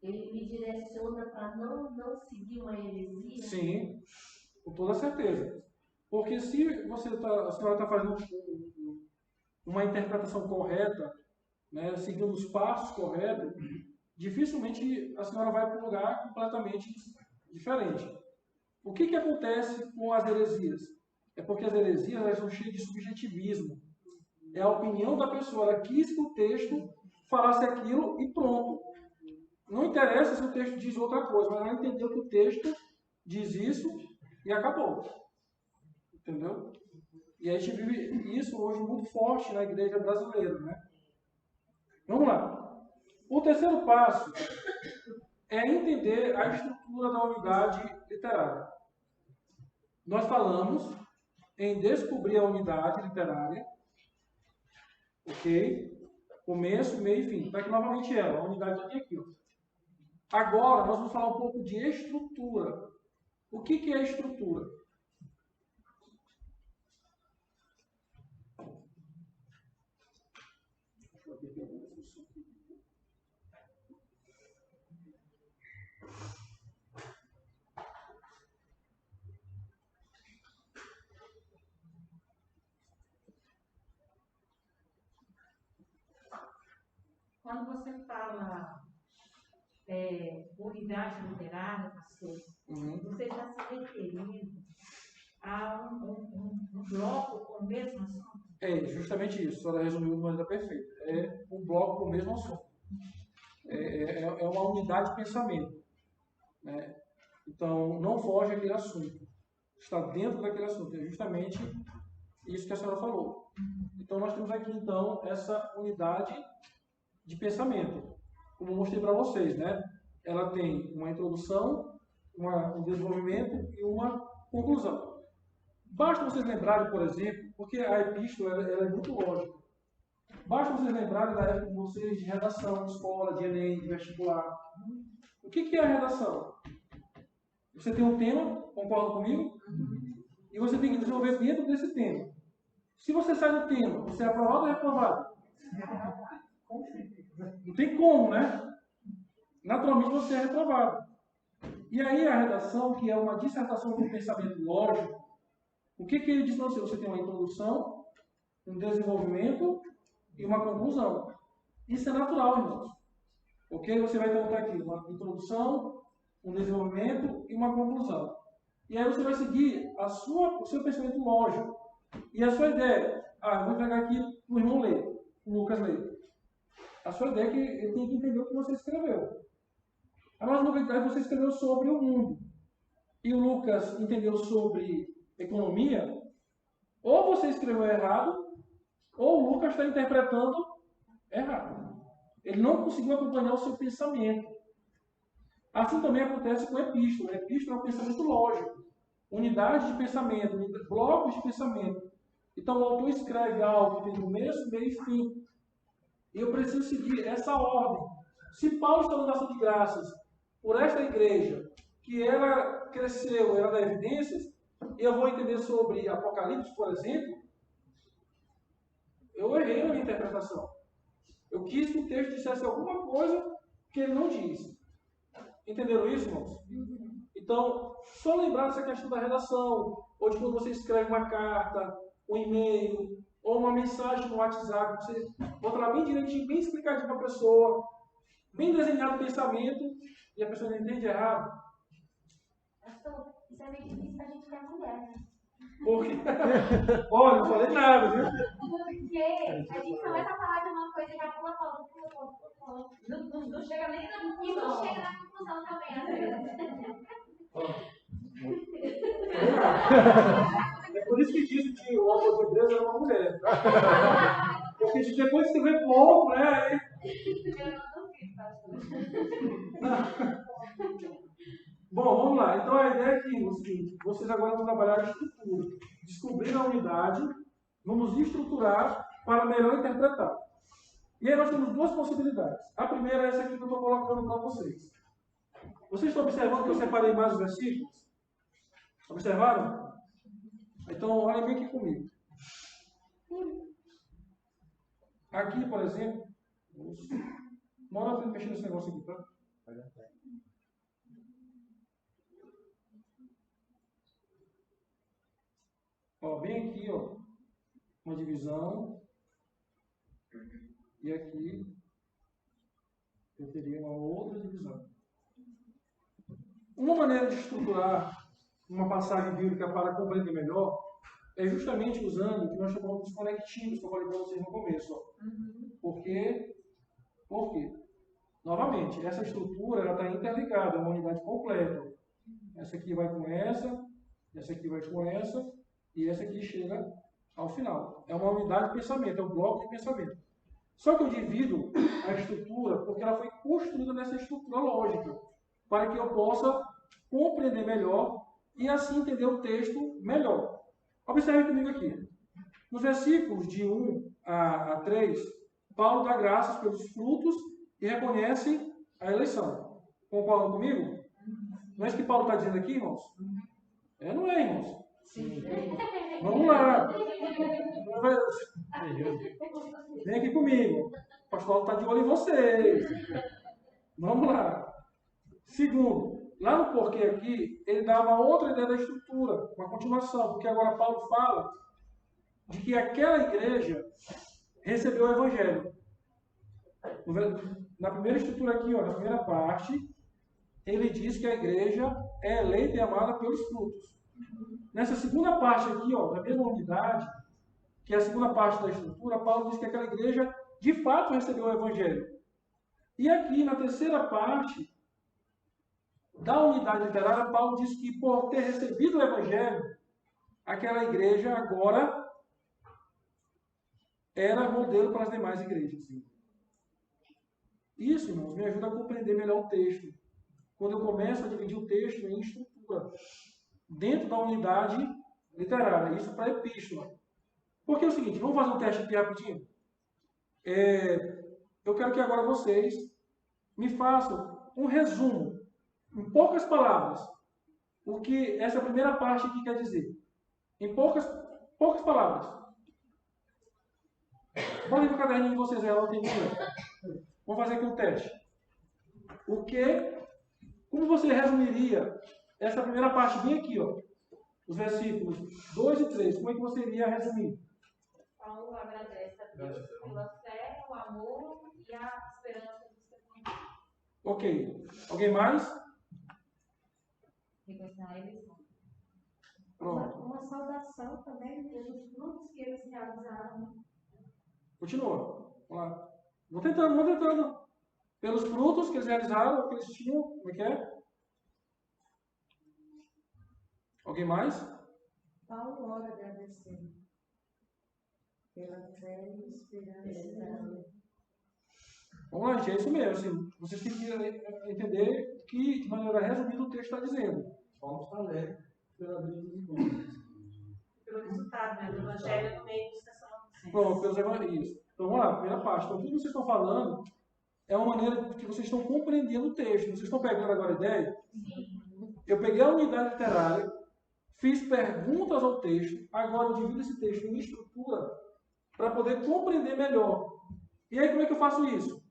me direciona para não seguir uma heresia? Sim, com toda certeza. Porque se a senhora está fazendo uma interpretação correta, né, seguindo os passos corretos, dificilmente a senhora vai para um lugar completamente diferente. O que acontece com as heresias? É porque as heresias elas são cheias de subjetivismo. É a opinião da pessoa. Ela quis que o texto falasse aquilo e pronto. Não interessa se o texto diz outra coisa, mas ela entendeu que o texto diz isso e acabou. Entendeu? E a gente vive isso hoje muito forte na igreja brasileira, né? Vamos lá. O terceiro passo é entender a estrutura da unidade literária. Nós falamos em descobrir a unidade literária, ok? Começo, meio e fim. Então aqui novamente a unidade está aqui. Ó. Agora nós vamos falar um pouco de estrutura. O que é estrutura? Quando você fala unidade literária, pastor, você está se referindo a um bloco com o mesmo assunto? É justamente isso. A senhora resumiu de maneira perfeita. É um bloco com o mesmo assunto. É uma unidade de pensamento. Né? Então, não foge daquele assunto. Está dentro daquele assunto. É justamente isso que a senhora falou. Então, nós temos aqui, então, essa unidade de pensamento. Como eu mostrei para vocês, né? Ela tem uma introdução, um desenvolvimento e uma conclusão. Basta vocês lembrarem, por exemplo, porque a epístola ela é muito lógica. Basta vocês lembrarem da época de vocês de redação, de escola, de Enem, de vestibular. O que é a redação? Você tem um tema, concorda comigo? E você tem que desenvolver dentro desse tema. Se você sai do tema, você é aprovado ou reprovado? Não tem como, né? Naturalmente você é reprovado. E aí a redação, que é uma dissertação com pensamento lógico, o que ele diz para você? Você tem uma introdução, um desenvolvimento e uma conclusão. Isso é natural, irmãos. Ok? Você vai ter aqui uma introdução, um desenvolvimento e uma conclusão. E aí você vai seguir o seu pensamento lógico. E a sua ideia. Eu vou entregar aqui para o irmão ler, o Lucas ler. A sua ideia é que ele tem que entender o que você escreveu. Mas no verdade você escreveu sobre o mundo. E o Lucas entendeu sobre economia. Ou você escreveu errado, ou o Lucas está interpretando errado. Ele não conseguiu acompanhar o seu pensamento. Assim também acontece com a epístola. A epístola é um pensamento lógico. Unidade de pensamento, blocos de pensamento. Então o autor escreve algo que tem começo, meio e fim. E eu preciso seguir essa ordem. Se Paulo está dando ação de graças por esta igreja, que ela cresceu, ela dá evidências, eu vou entender sobre Apocalipse, por exemplo, eu errei na minha interpretação. Eu quis que o texto dissesse alguma coisa que ele não diz. Entenderam isso, irmãos? Então, só lembrar dessa questão da redação, ou de quando você escreve uma carta, um e-mail, ou uma mensagem no WhatsApp, você bota lá bem direitinho, bem explicadinho para a pessoa, bem desenhado o pensamento, e a pessoa não entende errado. Pastor, isso é meio difícil pra gente que é mulher, né? Porque, olha, não falei nada, viu? Porque a gente começa a falar de uma coisa e já pula. Não chega nem na E não conclusão. chega na conclusão também, às vezes. É por isso que dizem que o autor de Deus era uma mulher. Porque depois de escrever pouco, né? Aí... Bom, vamos lá. Então a ideia é que, o seguinte, vocês agora vão trabalhar a estrutura. Descobrir a unidade, vamos estruturar para melhor interpretar. E aí nós temos duas possibilidades. A primeira é essa aqui que eu estou colocando para vocês. Vocês estão observando que eu separei mais os versículos? Observaram? Então, olhem bem aqui comigo. Aqui, por exemplo, uma hora eu vou mexer nesse negócio aqui, tá? Ó, bem aqui, ó, uma divisão. E aqui eu teria uma outra divisão. Uma maneira de estruturar uma passagem bíblica para compreender melhor é justamente usando o que nós chamamos dos conectivos, que eu falei para vocês no começo. Ó. Por quê? Porque, novamente, essa estrutura está interligada, é uma unidade completa. Essa aqui vai com essa aqui vai com essa, e essa aqui chega ao final. É uma unidade de pensamento, é um bloco de pensamento. Só que eu divido a estrutura porque ela foi construída nessa estrutura lógica, para que eu possa compreender melhor e assim entender o texto melhor. Observe comigo aqui. Nos versículos de 1 a 3, Paulo dá graças pelos frutos e reconhece a eleição. Concordam comigo? Não é isso que Paulo está dizendo aqui, irmãos? É, não é, irmãos? Sim. Vamos lá. Vem aqui comigo. O pastor Paulo está de olho em vocês. Vamos lá. Segundo, lá no porquê aqui, ele dá uma outra ideia da estrutura, uma continuação, porque agora Paulo fala de que aquela igreja recebeu o evangelho. Na primeira estrutura aqui, ó, na primeira parte, ele diz que a igreja é eleita e amada pelos frutos. Nessa segunda parte aqui, ó, da mesma unidade, que é a segunda parte da estrutura, Paulo diz que aquela igreja de fato recebeu o evangelho. E aqui, na terceira parte da unidade literária, Paulo diz que por ter recebido o evangelho, aquela igreja agora era modelo para as demais igrejas. Isso, irmãos, me ajuda a compreender melhor o texto. Quando eu começo a dividir o texto em estrutura, dentro da unidade literária, isso para a epístola. Porque é o seguinte, vamos fazer um teste aqui rapidinho. Eu quero que agora vocês me façam um resumo, em poucas palavras, o que essa primeira parte aqui quer dizer. Em poucas palavras. Vou ler para o caderninho de vocês, ela não tem ninguém. Vamos fazer aqui um teste. Como você resumiria essa primeira parte bem aqui, ó, os versículos 2 e 3, como é que você iria resumir? Paulo agradece a Deus pela fé, o amor e a esperança dos que estão. Ok. Alguém mais? Reconhecer a eleição. Pronto. Uma saudação também pelos frutos que eles realizaram. Continua. Vamos lá. Vou tentando. Pelos frutos que eles realizaram, que eles tinham, como é que é? Alguém mais? Paulo ora agradecendo pela fé e esperança. Vamos lá, gente, é isso mesmo. Assim, vocês têm que entender que, de maneira resumida, o texto está dizendo. Paulo está alegre pela vida dos irmãos. Pelo resultado, né? Do evangelho no meio dos Tessalonicenses. Pronto, pelos evangelhos. Então vamos lá, primeira parte. Então, tudo que vocês estão falando é uma maneira que vocês estão compreendendo o texto. Vocês estão pegando agora a ideia? Sim. Eu peguei a unidade literária, fiz perguntas ao texto, agora eu divido esse texto em estrutura para poder compreender melhor. E aí como é que eu faço isso?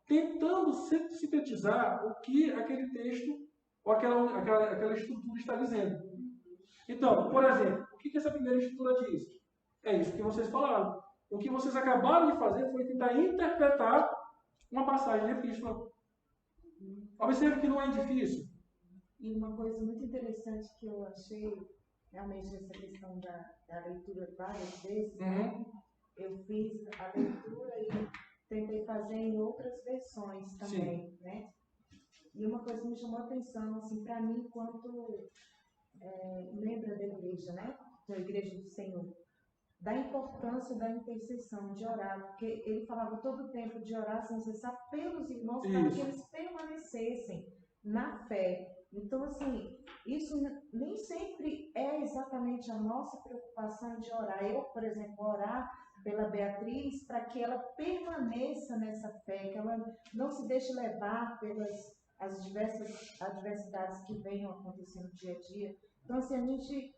Tentando sintetizar o que aquele texto ou aquela estrutura está dizendo. Então, por exemplo, o que essa primeira estrutura diz? É isso que vocês falaram. O que vocês acabaram de fazer foi tentar interpretar uma passagem de epístola. Observe que não é difícil. E uma coisa muito interessante que eu achei, realmente, nessa questão da leitura várias vezes, eu fiz a leitura e tentei fazer em outras versões também, né? E uma coisa que me chamou a atenção, assim, para mim, enquanto membro da igreja, né? Da Igreja do Senhor, da importância da intercessão, de orar, porque ele falava todo o tempo de orar sem cessar pelos irmãos, para que eles permanecessem na fé. Então, assim, isso nem sempre é exatamente a nossa preocupação de orar. Eu, por exemplo, orar pela Beatriz para que ela permaneça nessa fé, que ela não se deixe levar pelas as diversas adversidades que venham acontecendo dia a dia. Então, assim,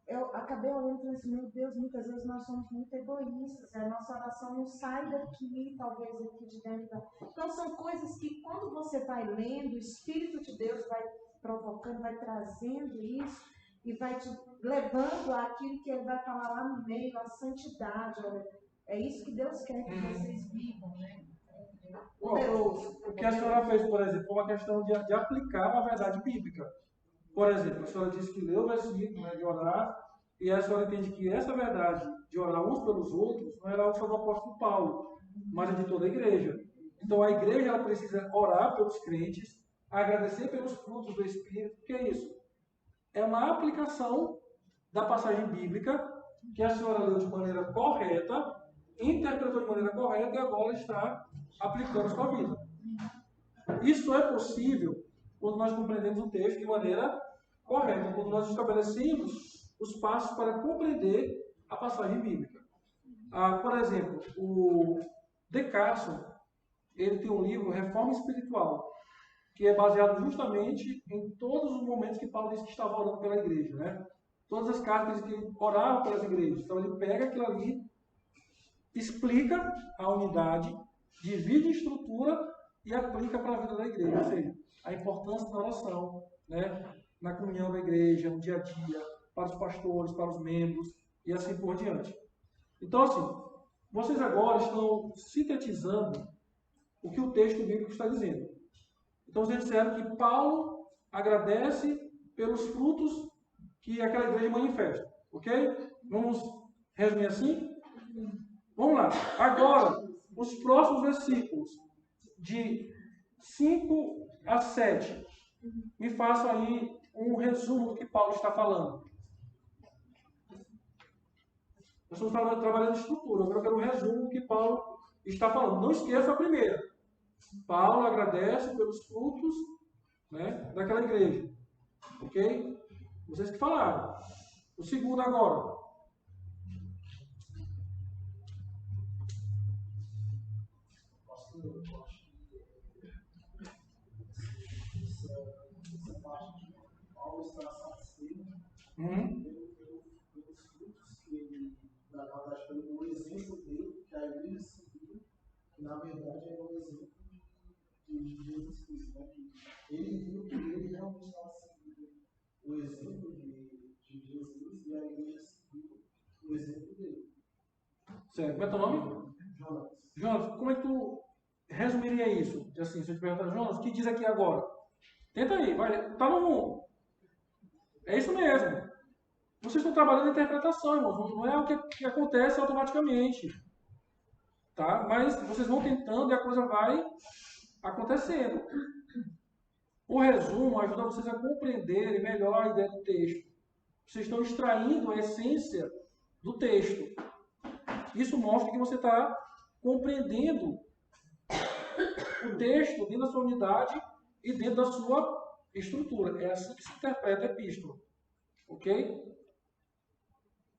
eu acabei olhando e falei assim, meu Deus, muitas vezes nós somos muito egoístas, a nossa oração não sai daqui, talvez aqui de dentro. Então, são coisas que quando você vai lendo, o Espírito de Deus vai provocando, vai trazendo isso e vai te levando àquilo que ele vai falar lá no meio, a santidade. Olha, é isso que Deus quer que vocês vivam, né? Poderoso. O que a senhora fez, por exemplo, foi uma questão de aplicar uma verdade bíblica. Por exemplo, a senhora disse que leu o versículo, né, de orar, e a senhora entende que essa verdade de orar uns pelos outros não era algo só do apóstolo Paulo, mas é de toda a igreja. Então a igreja ela precisa orar pelos crentes, agradecer pelos frutos do Espírito. O que é isso? É uma aplicação da passagem bíblica que a senhora leu de maneira correta, interpretou de maneira correta e agora está aplicando a sua vida. Isso é possível quando nós compreendemos o texto de maneira correta, quando nós estabelecemos os passos para compreender a passagem bíblica. Por exemplo, o De Carson, ele tem um livro, Reforma Espiritual, que é baseado justamente em todos os momentos que Paulo disse que estava orando pela igreja, né? Todas as cartas que ele orava pelas igrejas. Então ele pega aquilo ali, explica a unidade, divide em estrutura e aplica para a vida da igreja. Ou seja, a importância da oração, né? Na comunhão da igreja, no dia a dia, para os pastores, para os membros e assim por diante. Então, assim, vocês agora estão sintetizando o que o texto bíblico está dizendo. Então, vocês disseram que Paulo agradece pelos frutos que aquela igreja manifesta. Ok? Vamos resumir assim? Vamos lá. Agora, os próximos versículos, de 5 a 7, me façam aí um resumo do que Paulo está falando. Nós estamos trabalhando em estrutura, agora eu quero um resumo do que Paulo está falando. Não esqueça a primeira. Paulo agradece pelos frutos, né, daquela igreja. Ok? Vocês que falaram. O segundo agora. Eu acho que essa parte de Paulo está satisfeito pelos frutos que ele, na verdade, pelo exemplo dele, que a igreja seguiu, que na verdade é um exemplo de Jesus Cristo, né? Ele viu que ele realmente estava seguindo o exemplo de Jesus e a igreja seguiu o exemplo dele. Certo. Qual é o teu nome? Jonas. Jonas, como é que tu resumiria isso? Assim, se eu te perguntar, Jonas, o que diz aqui agora? Tenta aí, vai. Tá no mundo. É isso mesmo. Vocês estão trabalhando em interpretação, irmãos. Não é o que acontece automaticamente. Tá? Mas vocês vão tentando e a coisa vai acontecendo. O resumo ajuda vocês a compreenderem melhor a ideia do texto. Vocês estão extraindo a essência do texto. Isso mostra que você está compreendendo o texto dentro da sua unidade e dentro da sua estrutura. É assim que se interpreta a epístola. Ok?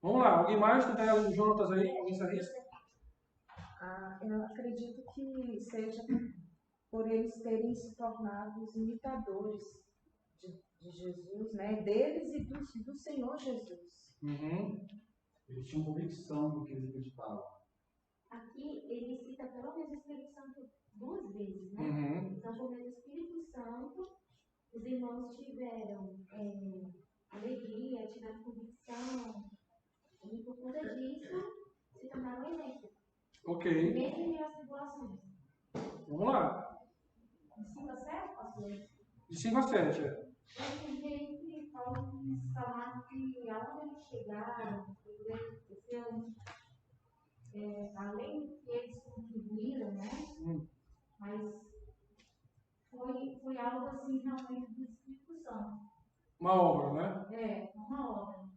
Vamos lá. Alguém mais? Tem o Jonatas aí? Alguém se arrisca? Eu acredito que seja por eles terem se tornado os imitadores de Jesus, né? Deles e do Senhor Jesus. Eles tinham convicção do que eles acreditavam. aqui ele cita pelo menos o Espírito Santo 2 vezes, né? Uhum. Então, por meio do Espírito Santo, os irmãos tiveram alegria, tiveram convicção, e por conta disso, se tornaram eleitos. Ok. Mesmo em meio às tribulações. Vamos lá. De 5 a 7, posso ler? De 5 a 7, é. Eu entendi que Paulo quis falar que aonde eles chegaram, além que eles contribuíram, né? Mas foi algo assim realmente do Espírito Santo. Uma obra, né? Uma obra.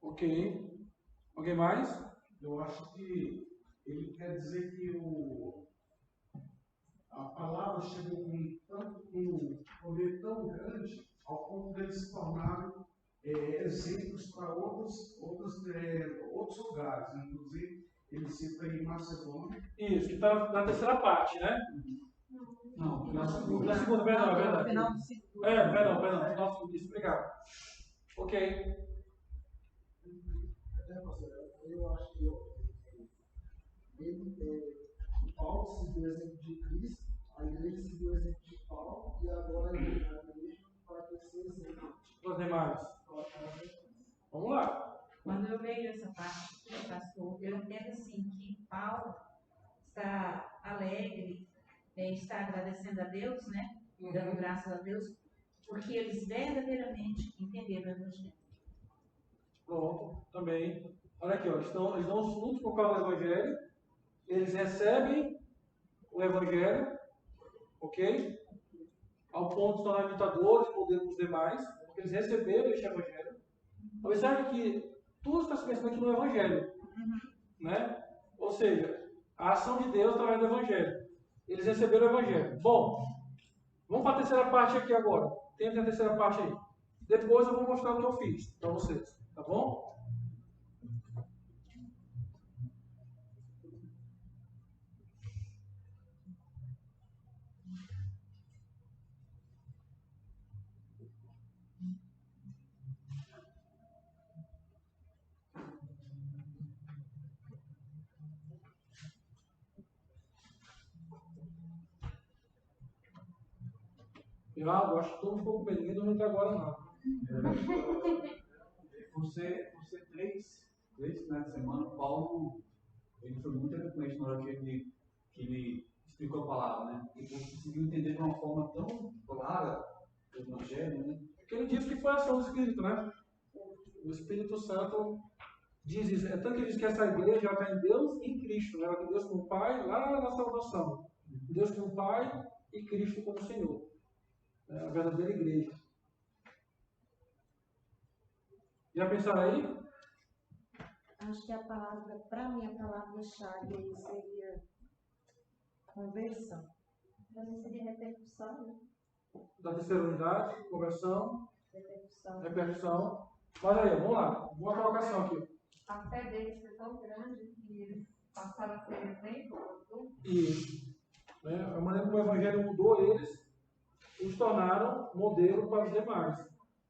Ok. Alguém mais? Eu acho que ele quer dizer que a palavra chegou com um poder tão grande ao ponto de eles se tornarem exemplos para outros lugares. Inclusive, ele cita em Macedônia. Isso, que está na terceira parte, né? Não, na segunda, perdão, é verdade. Final do segundo. Perdão, final do segundo, isso, obrigado. Ok. Eu acho que Paulo seguiu o exemplo de Cristo, a igreja seguiu o exemplo de Paulo, e agora a igreja vai ter esse exemplo. Os demais. Vamos lá. Quando eu leio essa parte, pastor, eu entendo assim que Paulo está alegre, está agradecendo a Deus, né? Dando graças a Deus, porque eles verdadeiramente entenderam o Evangelho. Pronto, também. Olha aqui, ó, eles dão os frutos por causa do Evangelho, eles recebem o Evangelho, ok? Ao ponto de se tornar imitadores, poder dos demais, porque eles receberam este Evangelho. Observe que tudo está se pensando aqui no Evangelho, né? Ou seja, a ação de Deus através do Evangelho. Eles receberam o Evangelho. Bom, vamos para a terceira parte aqui agora. Tem a terceira parte aí. Depois eu vou mostrar o que eu fiz para vocês, tá bom? Eu acho que todo um pouco bem-vindo, não está agora não. Você três finais de semana, Paulo, ele foi muito eloquente na hora que ele explicou a palavra, né? E você conseguiu entender de uma forma tão clara o Evangelho, né? Porque ele disse que foi a ação do Espírito, né? O Espírito Santo diz isso. É tanto que ele diz que essa igreja está em Deus e em Cristo, né? Ela tem Deus como Pai lá na salvação. Deus como Pai e Cristo como Senhor. É a verdadeira igreja. Já pensaram aí? Acho que a palavra, para mim, a palavra-chave aí seria conversão. Para mim seria repercussão, né? Da terceira unidade, conversão, Repercussão. repercussão. Mas aí, vamos lá. Boa colocação aqui. A fé deles foi tão grande que eles passaram a ser exemplo. Isso. Né? A maneira como o Evangelho mudou eles, os tornaram modelo para os demais.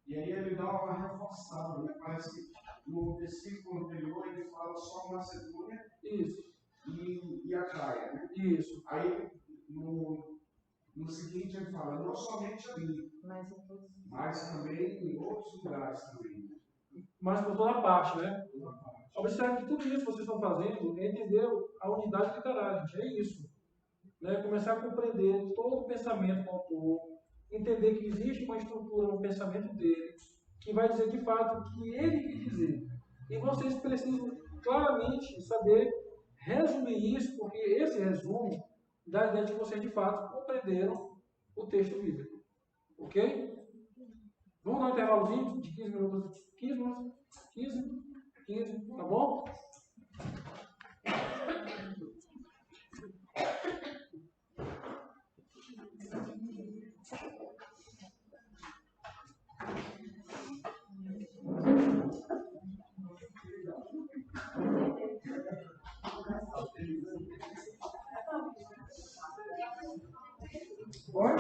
E aí ele dá uma reforçada, né? Parece que no versículo anterior ele fala só Macedônia Isso. e Acaia, né? Isso. Aí no seguinte ele fala, não somente ali, mas também em outros lugares também. Mas por toda parte, né? Observe que tudo isso que vocês estão fazendo é entender a unidade literária, gente. É isso. Né? Começar a compreender todo o pensamento do autor, entender que existe uma estrutura no pensamento dele, que vai dizer de fato o que ele quis dizer. E vocês precisam claramente saber resumir isso, porque esse resumo dá a ideia de que vocês de fato compreenderam o texto bíblico. Ok? Vamos dar um intervalozinho de 15 minutos. 15, tá bom? Oi?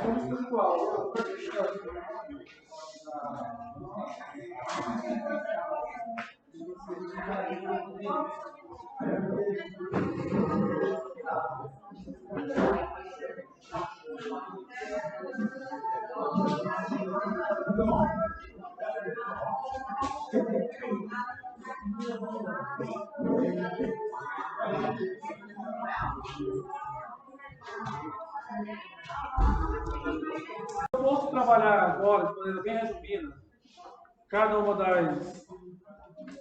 Como espiritual. Eu posso trabalhar agora, de maneira bem resumida, cada uma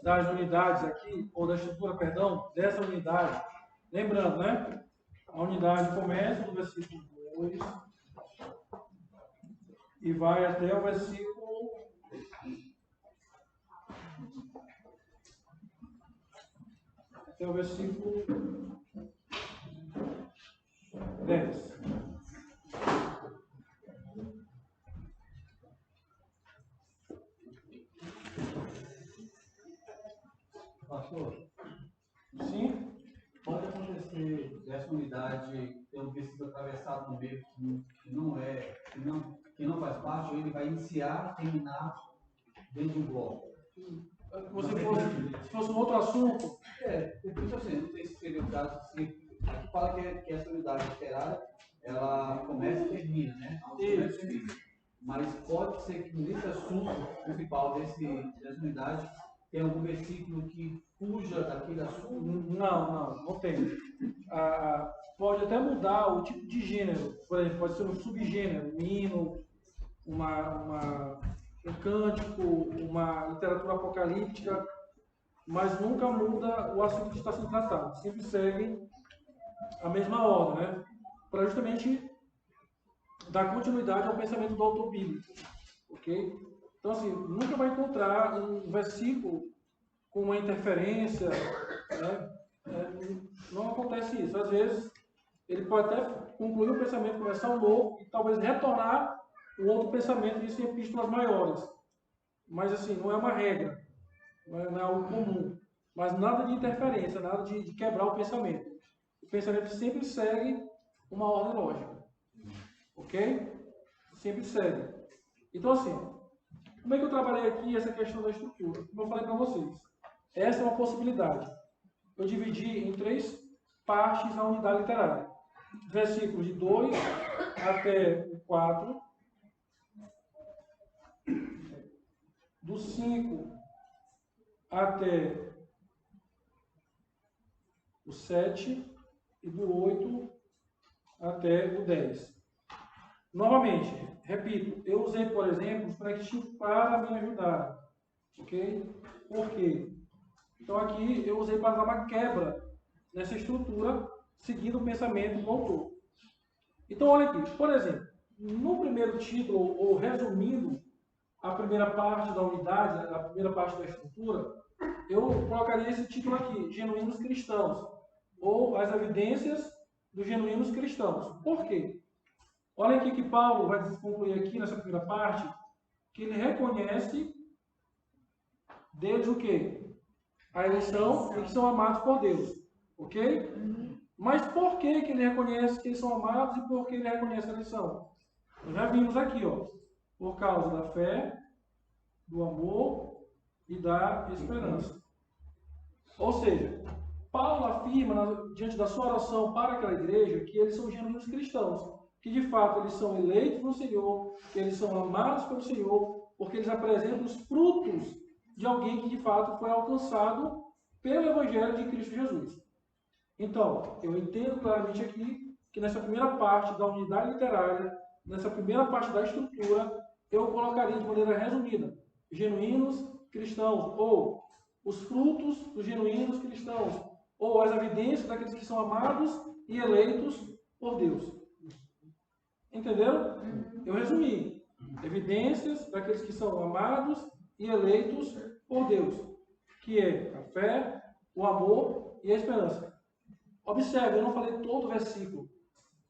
das unidades aqui, ou da estrutura, perdão, dessa unidade. Lembrando, né? A unidade começa no versículo 2 e vai até o versículo 10. Pastor, Sim? pode acontecer dessa unidade ter um versículo atravessado no meio que não faz parte, ou ele vai iniciar, terminar dentro de um bloco. Se fosse um outro assunto, Então assim, não sei se seria o caso, aqui fala que essa unidade literária, ela começa e termina, né? Começa e termina. Mas pode ser que nesse assunto principal dessa unidade tem algum versículo que fuja daquele assunto? não tem. Pode até mudar o tipo de gênero. Por exemplo, pode ser um subgênero, um hino, um cântico, uma literatura apocalíptica, mas nunca muda o assunto que está sendo tratado. Sempre segue a mesma ordem, né? Para justamente dar continuidade ao pensamento do autor bíblico. Ok? Então, assim, nunca vai encontrar um versículo com uma interferência, né? Não acontece isso. Às vezes, ele pode até concluir o pensamento, começar um novo e talvez retornar um outro pensamento, isso em epístolas maiores. Mas, assim, não é uma regra, não é algo comum. Mas nada de interferência, nada de quebrar o pensamento. O pensamento sempre segue uma ordem lógica. Ok? Sempre segue. Então, assim, como é que eu trabalhei aqui essa questão da estrutura? Como eu falei para vocês, essa é uma possibilidade. Eu dividi em 3 partes a unidade literária. Versículos de 2 até o 4, do 5 até o 7 e do 8 até o 10. Novamente, repito, eu usei, por exemplo, os pré-requisitos para me ajudar. Ok? Por quê? Então aqui eu usei para dar uma quebra nessa estrutura, seguindo o pensamento do autor. Então olha aqui, por exemplo, no primeiro título, ou resumindo a primeira parte da unidade, a primeira parte da estrutura, eu colocaria esse título aqui, Genuínos Cristãos, ou as evidências dos genuínos cristãos. Por quê? Olha aqui que Paulo vai concluir aqui nessa primeira parte, que ele reconhece deles o quê? A eleição e que são amados por Deus. Ok? Mas por que ele reconhece que eles são amados e por que ele reconhece a eleição? Nós já vimos aqui, ó, por causa da fé, do amor e da esperança. Ou seja, Paulo afirma, diante da sua oração para aquela igreja, que eles são genuínos cristãos, que de fato eles são eleitos no Senhor, que eles são amados pelo Senhor, porque eles apresentam os frutos de alguém que de fato foi alcançado pelo Evangelho de Cristo Jesus. Então, eu entendo claramente aqui que nessa primeira parte da unidade literária, nessa primeira parte da estrutura, eu colocaria de maneira resumida, genuínos cristãos, ou os frutos dos genuínos cristãos, ou as evidências daqueles que são amados e eleitos por Deus. Entenderam? Eu resumi. Evidências daqueles que são amados e eleitos por Deus, que é a fé, o amor e a esperança. Observe, eu não falei todo o versículo.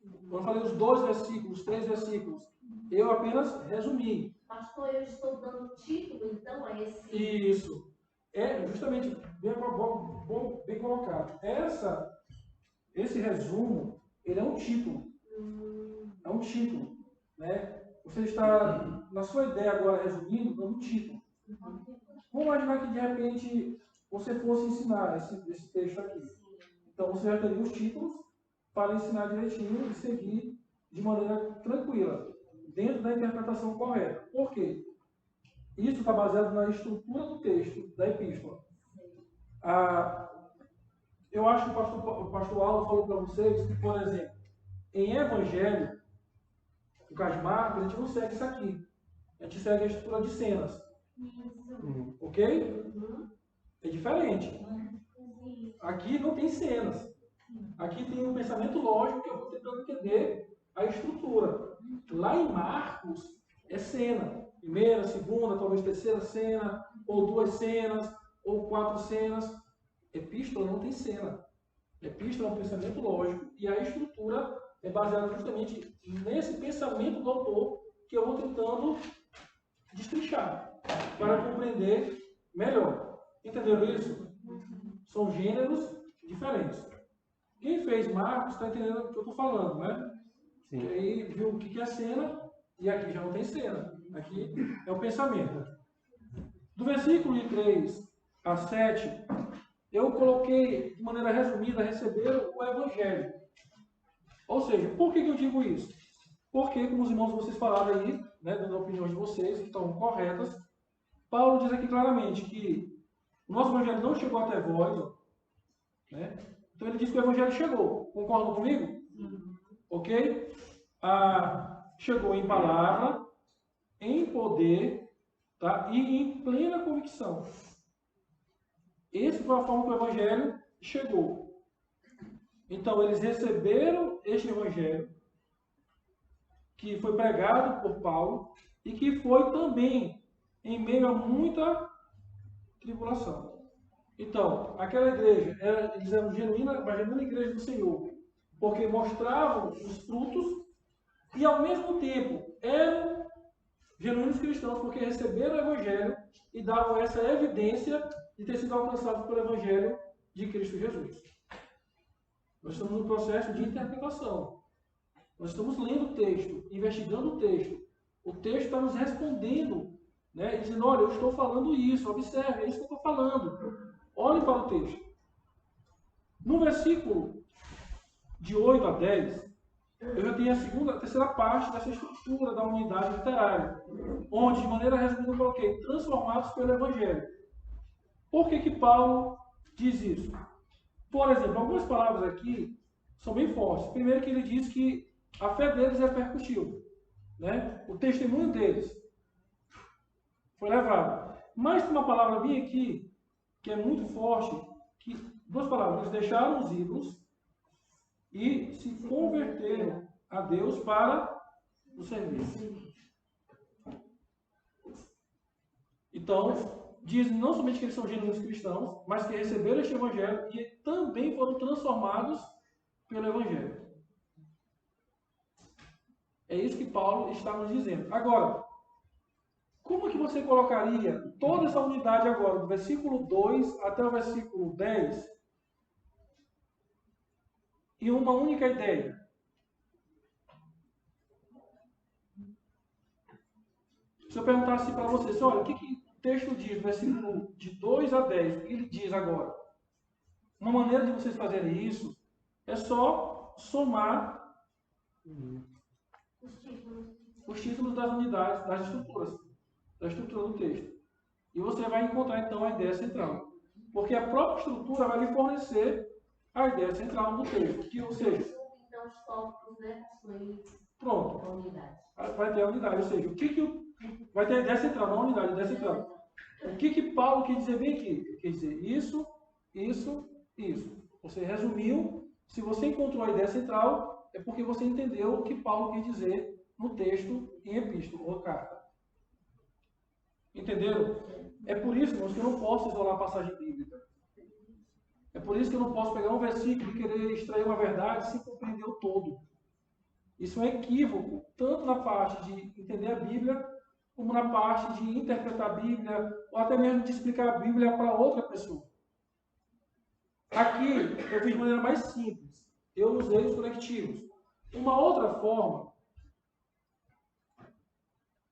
Eu não falei os 2 versículos, os 3 versículos. Eu apenas resumi. Pastor, eu estou dando título, então, a esse... Isso. É justamente bem colocado. Esse resumo, ele é um título. É um título. Né? Você está, na sua ideia agora, resumindo, dando um título. Vamos imaginar que, de repente, você fosse ensinar esse texto aqui. Então você já teria os títulos para ensinar direitinho e seguir de maneira tranquila, dentro da interpretação correta. Por quê? Isso está baseado na estrutura do texto, da epístola. Eu acho que o pastor Aldo falou para vocês que, por exemplo, em Evangelho, no caso de Marcos, a gente não segue isso aqui. A gente segue a estrutura de cenas. Ok? É diferente. Aqui não tem cenas. Aqui tem um pensamento lógico que eu vou tentando entender a estrutura. Lá em Marcos é cena. Primeira, segunda, talvez terceira cena, ou 2 cenas, ou 4 cenas. Epístola não tem cena. Epístola é um pensamento lógico e a estrutura é baseada justamente nesse pensamento do autor que eu vou tentando destrinchar para compreender melhor. Entenderam isso? São gêneros diferentes. Quem fez Marcos está entendendo o que eu estou falando, né? Sim. E aí viu o que é cena e aqui já não tem cena. Aqui é o pensamento. Do versículo de 3 a 7, eu coloquei de maneira resumida, receberam o Evangelho. Ou seja, por que eu digo isso? Porque, como os irmãos vocês falaram aí, né, dando opiniões de vocês, que estão corretas, Paulo diz aqui claramente que o nosso Evangelho não chegou até vós, né? Então ele diz que o Evangelho chegou. Concordam comigo? Ok? Chegou em palavra, em poder, tá? E em plena convicção. Essa foi a forma que o Evangelho chegou. Então eles receberam este Evangelho, que foi pregado por Paulo, e que foi também em meio a muita tribulação. Então, aquela igreja, eles eram uma genuína igreja do Senhor, porque mostravam os frutos e, ao mesmo tempo, eram genuínos cristãos, porque receberam o Evangelho e davam essa evidência de ter sido alcançados pelo Evangelho de Cristo Jesus. Nós estamos no processo de interpretação. Nós estamos lendo o texto, investigando o texto. O texto está nos respondendo, né, e dizendo, olha, eu estou falando isso, observe, é isso que eu estou falando. Olhem para o texto. No versículo de 8 a 10, eu já tenho a terceira parte dessa estrutura da unidade literária, onde, de maneira resumida, eu coloquei transformados pelo Evangelho. Por que Paulo diz isso? Por exemplo, algumas palavras aqui são bem fortes. Primeiro que ele diz que a fé deles repercutiu, né? O testemunho deles foi levado. Mas tem uma palavra bem aqui, que é muito forte, que duas palavras, eles deixaram os ídolos e se converteram a Deus para o serviço. Então, diz não somente que eles são genuínos cristãos, mas que receberam este Evangelho e também foram transformados pelo Evangelho. É isso que Paulo está nos dizendo. Agora, como que você colocaria toda essa unidade agora, do versículo 2 até o versículo 10, em uma única ideia? Se eu perguntasse para vocês, olha, o que o texto diz, versículo de 2 a 10, o que ele diz agora? Uma maneira de vocês fazerem isso é só somar os títulos das unidades, das estruturas, da estrutura do texto. E você vai encontrar, então, a ideia central. Porque a própria estrutura vai lhe fornecer a ideia central do texto. Que, ou seja, então, os tópicos, né? Pronto. A unidade. Vai ter a unidade. Ou seja, vai ter a ideia central, não a unidade, a ideia central. O que Paulo quer dizer bem aqui? Quer dizer isso, isso, isso. Você resumiu. Se você encontrou a ideia central, é porque você entendeu o que Paulo quer dizer no texto em epístola ou carta. Entenderam? É por isso, irmãos, que eu não posso isolar a passagem bíblica. É por isso que eu não posso pegar um versículo e querer extrair uma verdade sem compreender o todo. Isso é um equívoco, tanto na parte de entender a Bíblia, como na parte de interpretar a Bíblia, ou até mesmo de explicar a Bíblia para outra pessoa. Aqui, eu fiz de maneira mais simples. Eu usei os conectivos. Uma outra forma,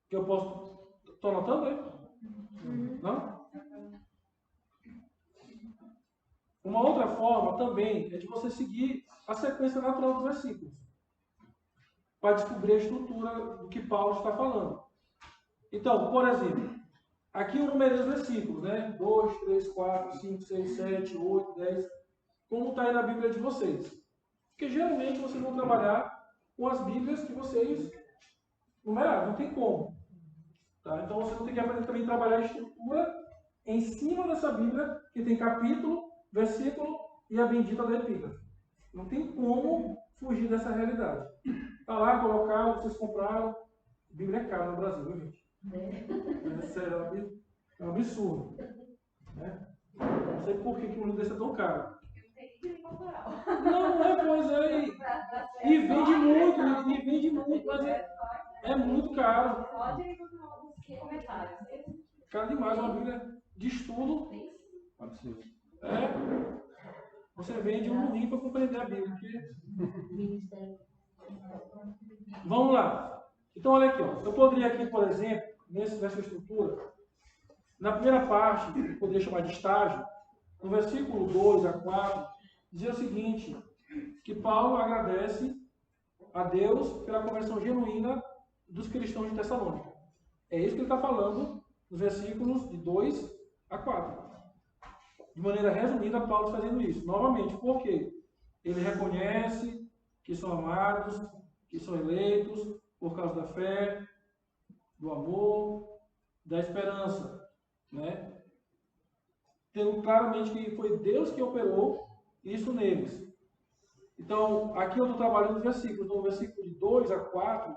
que eu posso... Estou anotando aí? Não? Uma outra forma também é de você seguir a sequência natural dos versículos, para descobrir a estrutura do que Paulo está falando. Então, por exemplo, aqui eu numerei os versículos, né? 2, 3, 4, 5, 6, 7, 8, 10, como está aí na Bíblia de vocês. Porque geralmente vocês vão trabalhar com as Bíblias que vocês numeraram, não tem como. Tá? Então vocês vão ter que aprender também a trabalhar a estrutura em cima dessa Bíblia, que tem capítulo, versículo e a bendita da epígrafe. Não tem como fugir dessa realidade. Está lá, colocaram, vocês compraram. Bíblia é cara no Brasil, viu, gente? É sério, é um absurdo. Né? Não sei por que um livro desse é tão caro. Não é, pois é. E vende muito, mas é muito caro. Pode ir nos comentários. Caro demais, uma Bíblia de estudo. Absurdo. Você vende um livro para compreender a Bíblia. Vamos lá. Então, olha aqui. Ó. Eu poderia aqui, por exemplo, nessa estrutura, na primeira parte, que eu poderia chamar de estágio, no versículo 2 a 4, dizer o seguinte, que Paulo agradece a Deus pela conversão genuína dos cristãos de Tessalônica. É isso que ele está falando nos versículos de 2 a 4. De maneira resumida, Paulo está fazendo isso. Novamente, por quê? Ele reconhece que são amados, que são eleitos por causa da fé, do amor, da esperança. Né? Tendo claramente que foi Deus que operou isso neles. Então, aqui eu estou trabalhando os versículos. No versículo de 2 a 4,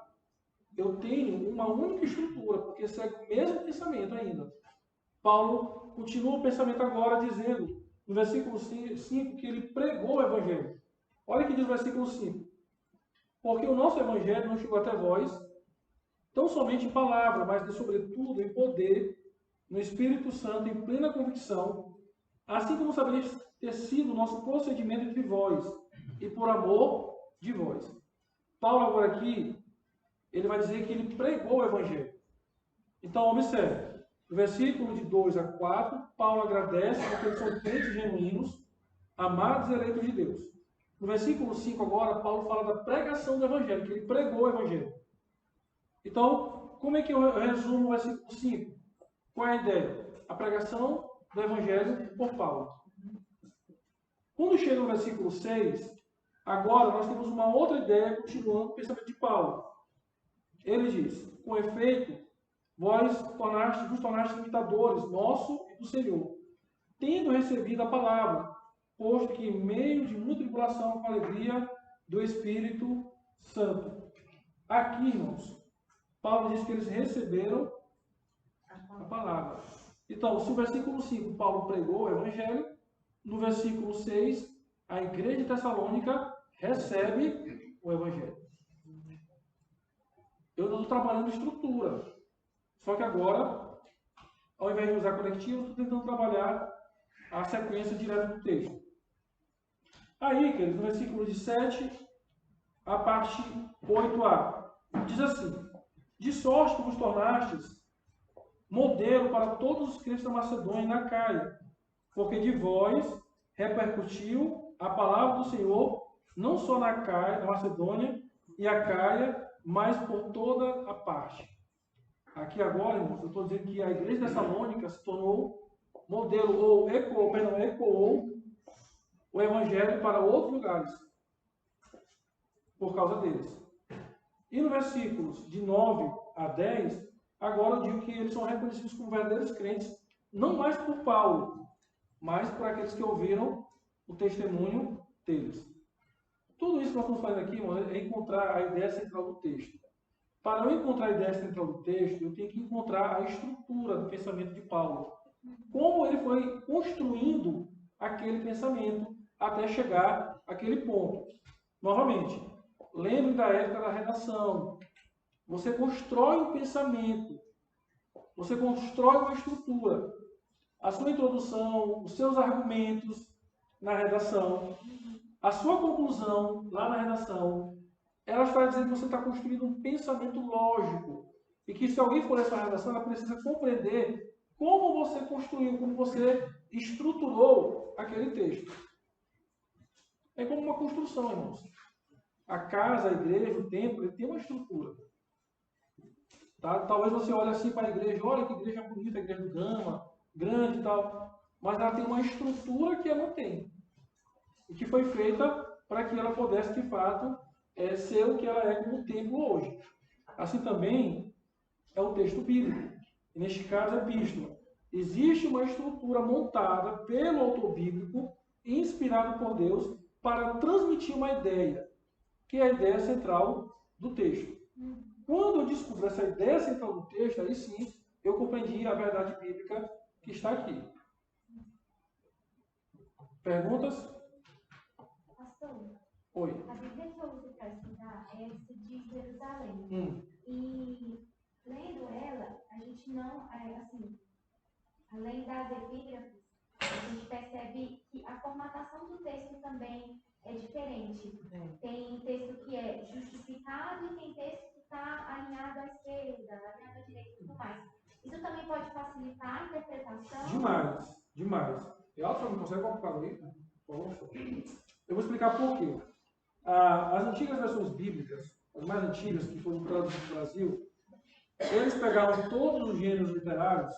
eu tenho uma única estrutura, porque segue o mesmo pensamento ainda. Paulo continua o pensamento agora dizendo, no versículo 5, que ele pregou o Evangelho. Olha o que diz o versículo 5. Porque o nosso Evangelho não chegou até vós, tão somente em palavra, mas sobretudo em poder, no Espírito Santo, em plena convicção, assim como sabeis ter sido o nosso procedimento entre vós, e por amor de vós. Paulo agora aqui, ele vai dizer que ele pregou o Evangelho. Então, observe. No versículo de 2 a 4, Paulo agradece porque eles são crentes genuínos, amados e eleitos de Deus. No versículo 5 agora, Paulo fala da pregação do Evangelho, que ele pregou o Evangelho. Então, como é que eu resumo o versículo 5? Qual é a ideia? A pregação do Evangelho por Paulo. Quando chega no versículo 6, agora nós temos uma outra ideia, continuando o pensamento de Paulo. Ele diz, com efeito, vós vos tornastes imitadores nosso e do Senhor, tendo recebido a palavra, posto que em meio de muita tribulação com alegria do Espírito Santo. Aqui, irmãos, Paulo diz que eles receberam a palavra. Então, se o versículo 5, Paulo pregou o Evangelho, no versículo 6, a igreja de Tessalônica recebe o Evangelho. Eu não estou trabalhando estrutura. Só que agora, ao invés de usar conectivo, eu estou tentando trabalhar a sequência direta do texto. Aí, queridos, no versículo de 7, a parte 8a, diz assim, de sorte que vos tornastes modelo para todos os crentes da Macedônia e na Caia, porque de vós repercutiu a palavra do Senhor, não só na Caia, na Macedônia e a Caia, mas por toda a parte. Aqui agora, irmãos, eu estou dizendo que a igreja de Tessalônica se tornou modelo, ou ecoou o Evangelho para outros lugares, por causa deles. E no versículos de 9 a 10, agora eu digo que eles são reconhecidos como verdadeiros crentes, não mais por Paulo, mas por aqueles que ouviram o testemunho deles. Tudo isso que nós estamos fazendo aqui, irmãos, é encontrar a ideia central do texto. Para eu encontrar a ideia central do texto, eu tenho que encontrar a estrutura do pensamento de Paulo. Como ele foi construindo aquele pensamento até chegar àquele ponto. Novamente, lembre da época da redação. Você constrói um pensamento. Você constrói uma estrutura. A sua introdução, os seus argumentos na redação, a sua conclusão lá na redação, elas vai dizer que você está construindo um pensamento lógico. E que se alguém for essa redação, ela precisa compreender como você construiu, como você estruturou aquele texto. É como uma construção, irmãos. A casa, a igreja, o templo, ele tem uma estrutura. Tá? Talvez você olhe assim para a igreja, olha que igreja bonita, a igreja do Gama, grande e tal, mas ela tem uma estrutura que ela não tem. E que foi feita para que ela pudesse, de fato, ser o que ela é como templo hoje. Assim também é o texto bíblico. E neste caso, a epístola. Existe uma estrutura montada pelo autor bíblico, inspirado por Deus, para transmitir uma ideia, que é a ideia central do texto. Quando eu descubro essa ideia central do texto, aí sim eu compreendi a verdade bíblica que está aqui. Perguntas? Pastor, Oi. a Bíblia que eu uso para estudar é essa de Jerusalém. E lendo ela, a gente não, assim, além das epígrafes, a gente percebe que a formatação do texto também é diferente. Tem texto que é justificado e tem texto que está alinhado à esquerda, alinhado à direita e tudo mais. Isso também pode facilitar a interpretação? Demais, demais. Elton, não consegue colocar aí? Eu vou explicar por quê. As antigas versões bíblicas, as mais antigas, que foram traduzidas no Brasil, eles pegavam todos os gêneros literários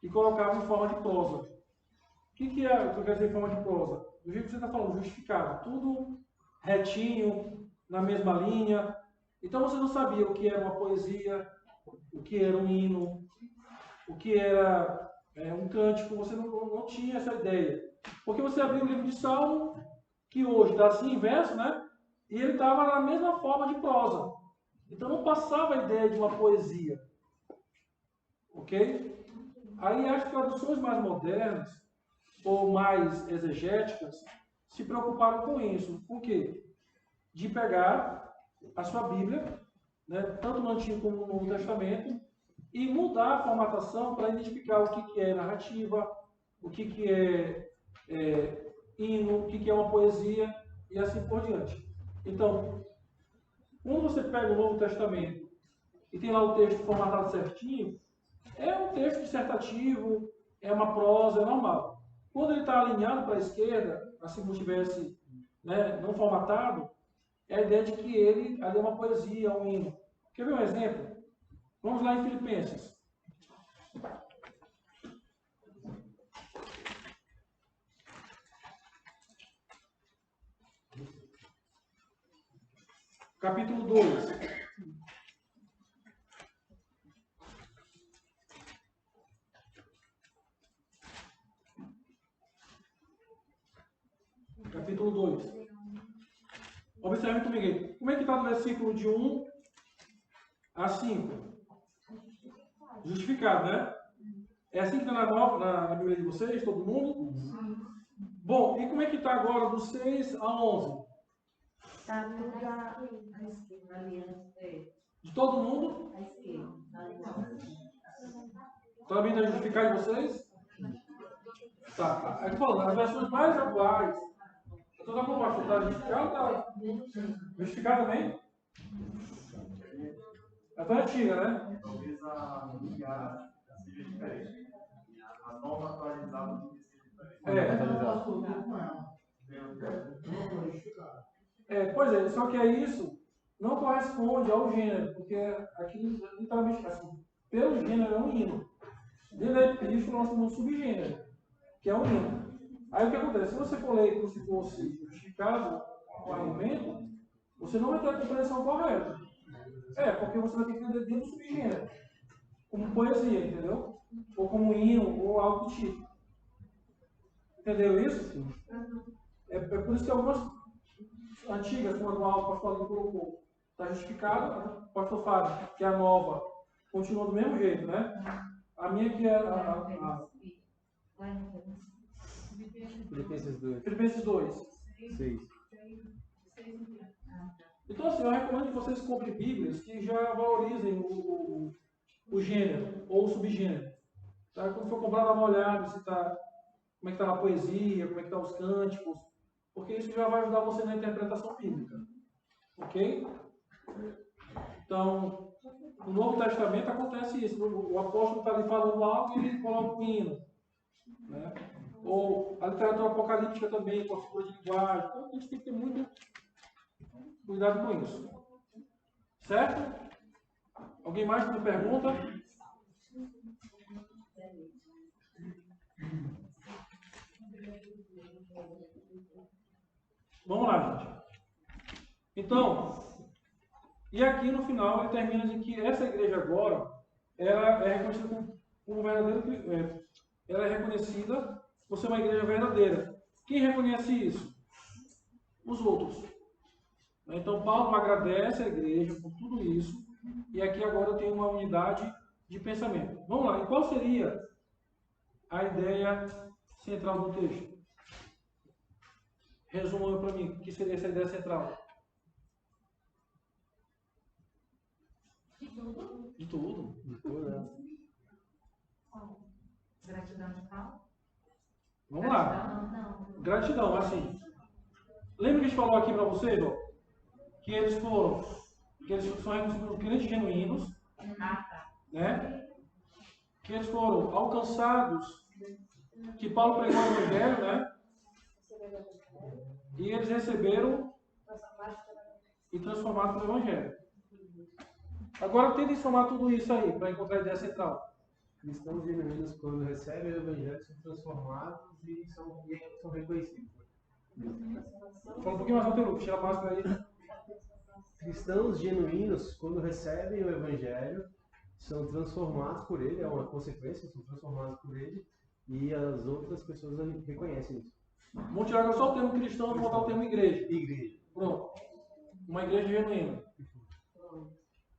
e colocavam em forma de prosa. O que quer dizer em forma de prosa? Do jeito que você está falando, justificado. Tudo retinho, na mesma linha. Então você não sabia o que era uma poesia, o que era um hino, o que era um cântico. Você não tinha essa ideia. Porque você abriu o livro de Salmo, que hoje está assim em verso, né? E ele estava na mesma forma de prosa. Então não passava a ideia de uma poesia. Ok? Aí as traduções mais modernas, ou mais exegéticas, se preocuparam com isso. Com o quê? De pegar a sua Bíblia, né, tanto no Antigo como no Novo Testamento, e mudar a formatação para identificar o que é narrativa, o que é hino, o que é uma poesia, e assim por diante. Então, quando você pega o Novo Testamento e tem lá o texto formatado certinho, é um texto dissertativo, é uma prosa, é normal. Quando ele está alinhado para a esquerda, assim como estivesse, né, não formatado, é a ideia de que ele ali é uma poesia, um hino. Quer ver um exemplo? Vamos lá em Filipenses. Capítulo 2. Capítulo 2. Observe comigo aí. Como é que está no versículo de 1 a 5? Justificado, né? É assim que está na Bíblia de vocês, todo mundo? Bom, e como é que está agora do 6 a 11? Está tudo à esquerda, aliança. De todo mundo? À esquerda. Também está justificado de vocês? Tá. Aí falando, as versões mais atuais. Então tá bom, pastor, está justificado? Tá justificado também? É tão antiga, né? Talvez a Bíblia seja diferente. A nova atualizada do que seja diferente. Pois é, só que é isso não corresponde ao gênero, porque aqui literalmente assim, pelo gênero é um hino. Dentro da epístola nós temos um subgênero, que é um hino. Aí o que acontece? Se você for ler como se fosse justificado o argumento, você não vai ter a compreensão correta. Porque você vai ter que entender dentro do subgênero, como poesia, entendeu? Ou como hino, ou algo do tipo. Entenderam isso? É por isso que algumas antigas, como a o pastor Ali colocou, está justificado, o pastor Fábio, que é a nova, continua do mesmo jeito, né? A minha que é Filipenses 2. Filipenses 2. 6. Então, assim, eu recomendo que vocês comprem Bíblias que já valorizem o gênero ou o subgênero. Tá? Quando for comprar, dá uma olhada se tá, como é que está na poesia, como é que estão os cânticos, porque isso já vai ajudar você na interpretação bíblica. Ok? Então, No Novo Testamento acontece isso. O apóstolo está ali falando algo e ele coloca o hino. Né? Ou a literatura apocalíptica também, com a figura de linguagem. Então, a gente tem que ter muito cuidado com isso. Certo? Alguém mais tem pergunta? Vamos lá, gente. Então, e aqui no final ele termina dizendo que essa igreja agora, ela é reconhecida como verdadeira, ela é reconhecida por ser uma igreja verdadeira. Quem reconhece isso? Os outros. Então Paulo agradece a igreja por tudo isso, e aqui agora tem uma unidade de pensamento. Vamos lá, e qual seria a ideia central do texto? Resumam para mim, o que seria essa ideia central? De tudo. De tudo. De tudo, né? Gratidão de Paulo? Vamos lá. Não. Gratidão, assim. Lembra que a gente falou aqui para vocês, ó, que eles são reconhecidos crentes genuínos, né? Que eles foram alcançados, que Paulo pregou o Evangelho, né? E eles receberam e transformaram pelo Evangelho. Agora tentem somar tudo isso aí para encontrar a ideia central. Cristãos genuínos, quando recebem o Evangelho, são transformados e são reconhecidos. Fala um pouquinho mais alto, tira a máscara aí. Cristãos genuínos, quando recebem o Evangelho, são transformados por ele, é uma consequência, são transformados por ele, e as outras pessoas reconhecem isso. Vamos tirar agora só o termo cristão e vamos botar o termo igreja. Igreja. Pronto. Uma igreja genuína.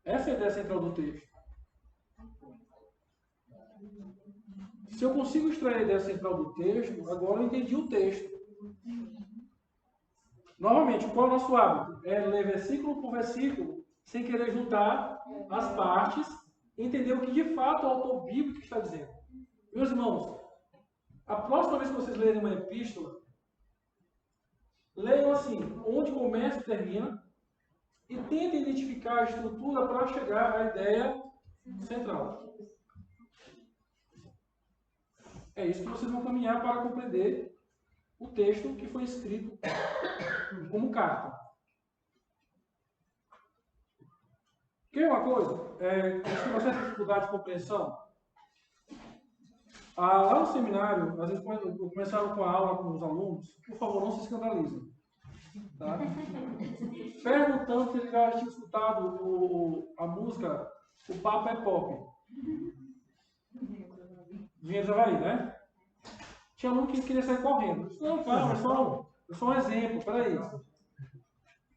Essa é a ideia central do texto. Se eu consigo extrair a ideia central do texto, agora eu entendi o texto. Novamente, qual é o nosso hábito? É ler versículo por versículo, sem querer juntar as partes, e entender o que de fato o autor bíblico está dizendo. Meus irmãos, a próxima vez que vocês lerem uma epístola, leiam assim, onde começa e termina, e tentem identificar a estrutura para chegar à ideia central. É isso que vocês vão caminhar para compreender o texto que foi escrito como carta. Quer uma coisa? A gente tem uma certa dificuldade de compreensão. Lá no seminário, às vezes quando começaram com a aula com os alunos, por favor, não se escandalizem. Tá? Perguntando se eles já tinham escutado a música O Papa é Pop. Vinha de Havaí, né? Tinha aluno que queria sair correndo. Eu disse, não, calma, é só um exemplo, peraí.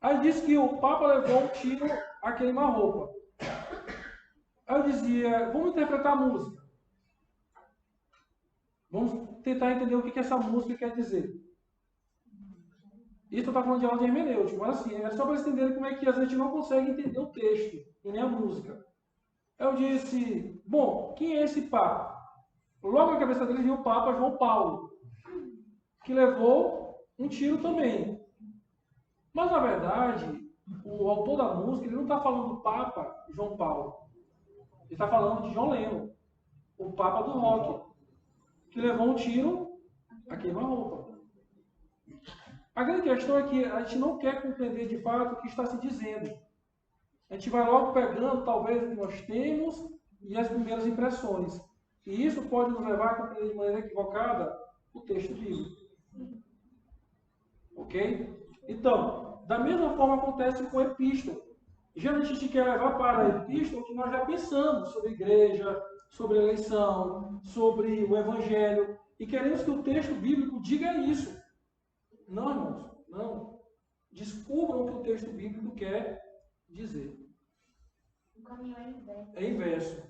Aí disse que o Papa levou um tiro a queima-roupa. Aí eu dizia, vamos interpretar a música. Vamos tentar entender o que essa música quer dizer. Isso eu estava falando de aula de hermenêutica, mas assim, é só para vocês entenderem como é que a gente não consegue entender o texto e nem a música. Eu disse, bom, quem é esse Papa? Logo na cabeça dele vinha o Papa João Paulo, que levou um tiro também. Mas, na verdade, o autor da música ele não está falando do Papa João Paulo. Ele está falando de John Lennon, o Papa do rock, que levou um tiro a queima-roupa. A grande questão é que a gente não quer compreender de fato o que está se dizendo. A gente vai logo pegando, talvez, o que nós temos e as primeiras impressões. E isso pode nos levar a compreender de maneira equivocada o texto bíblico. Ok? Então, da mesma forma acontece com a epístola. Geralmente a gente quer levar para a epístola o que nós já pensamos sobre a igreja, sobre a eleição, sobre o evangelho, e queremos que o texto bíblico diga isso. Não, irmãos, não. Descubram o que o texto bíblico quer dizer. O caminho é inverso. É inverso.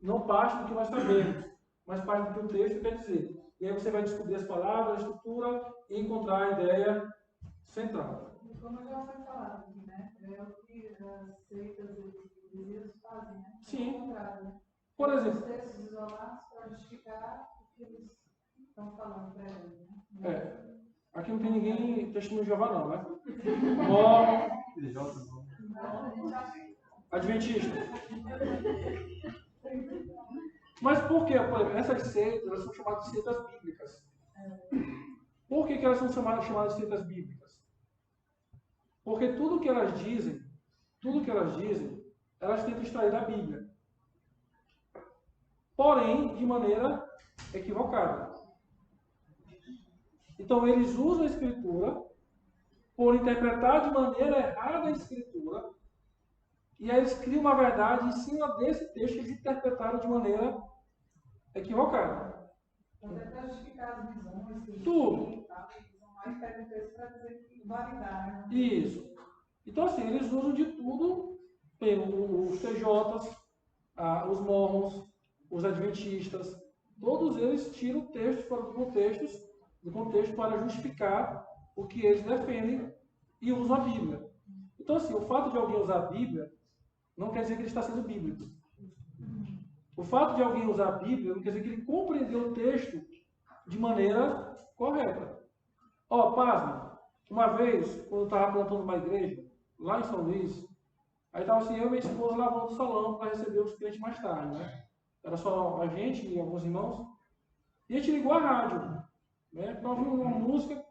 Não parte do que nós sabemos, mas parte do que o texto quer dizer. E aí você vai descobrir as palavras, a estrutura e encontrar a ideia central. Como já foi falado aqui, né? É o que as seitas e os fazem, né? Sim. Né? Por exemplo. Os textos isolados para justificar o que eles estão falando para eles, né? É. Aqui não tem ninguém testemunho de Jeová, não, né? Ó. Adventista. Mas por quê? Por exemplo, essas seitas, elas são chamadas de seitas bíblicas. Por que elas são chamadas de seitas bíblicas? Porque tudo que elas dizem, elas tentam extrair da Bíblia. Porém, de maneira equivocada. Então, eles usam a Escritura por interpretar de maneira errada a Escritura, e aí eles criam uma verdade em cima desse texto que eles interpretaram de maneira equivocada. Para justificar as visões, Tudo. eles vão lá e pegam o texto para dizer que validaram. Isso. Então, assim, eles usam de tudo, os TJs, os mormons, os adventistas, todos eles tiram o texto fora do contexto para justificar o que eles defendem e usam a Bíblia. Então, assim, o fato de alguém usar a Bíblia não quer dizer que ele está sendo bíblico. O fato de alguém usar a Bíblia não quer dizer que ele compreendeu o texto de maneira correta. Ó, pasme, uma vez, quando eu estava plantando uma igreja, lá em São Luís, aí estava assim, eu e minha esposa lavando o salão para receber os clientes mais tarde, né? Era só a gente e alguns irmãos. E a gente ligou a rádio, né, para ouvir uma música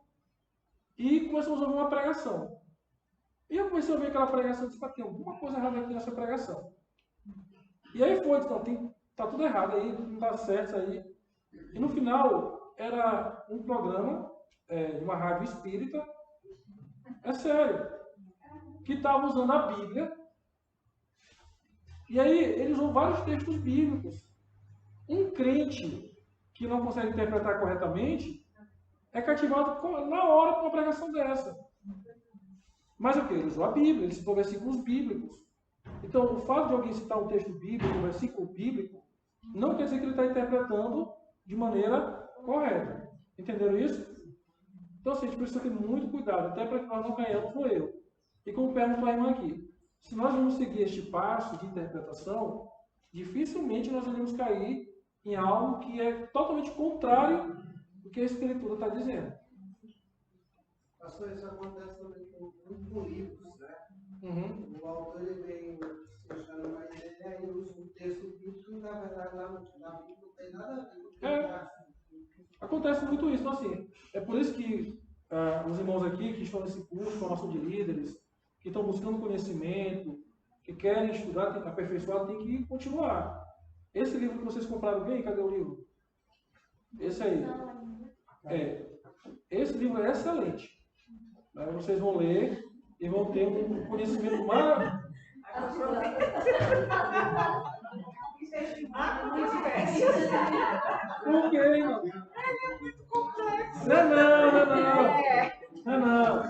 e começamos a ouvir uma pregação. E eu comecei a ouvir aquela pregação e disse, tem alguma coisa errada aqui nessa pregação. E aí foi, então, tá tudo errado aí, não tá certo isso aí. E no final, era um programa de uma rádio espírita, é sério, que estava usando a Bíblia. E aí, eles usam vários textos bíblicos. Um crente que não consegue interpretar corretamente é cativado na hora com uma pregação dessa. Mas o que? Ele usou a Bíblia, ele citou versículos bíblicos. Então, o fato de alguém citar um texto bíblico, um versículo bíblico, não quer dizer que ele está interpretando de maneira correta. Entenderam isso? Então, assim, a gente precisa ter muito cuidado, até para que nós não caiamos no erro. E como perguntou a irmã aqui, se nós vamos seguir este passo de interpretação, dificilmente nós iremos cair em algo que é totalmente contrário do que a Escritura está dizendo. Pastor, isso acontece também com livros, né? Uhum. O autor ele vem fechando mais ele, aí usa um texto bíblico e na verdade lá na Bíblia não tem nada a ver com o que ele acha. Acontece muito isso. Então, assim, é por isso que os irmãos aqui que estão nesse curso, formação de líderes, que estão buscando conhecimento, que querem estudar, aperfeiçoar, tem que continuar. Esse livro que vocês compraram bem, cadê o livro? Esse aí. Esse livro é excelente. Vocês vão ler e vão ter um conhecimento maravilhoso. Por quê, irmão? É muito complexo. Não.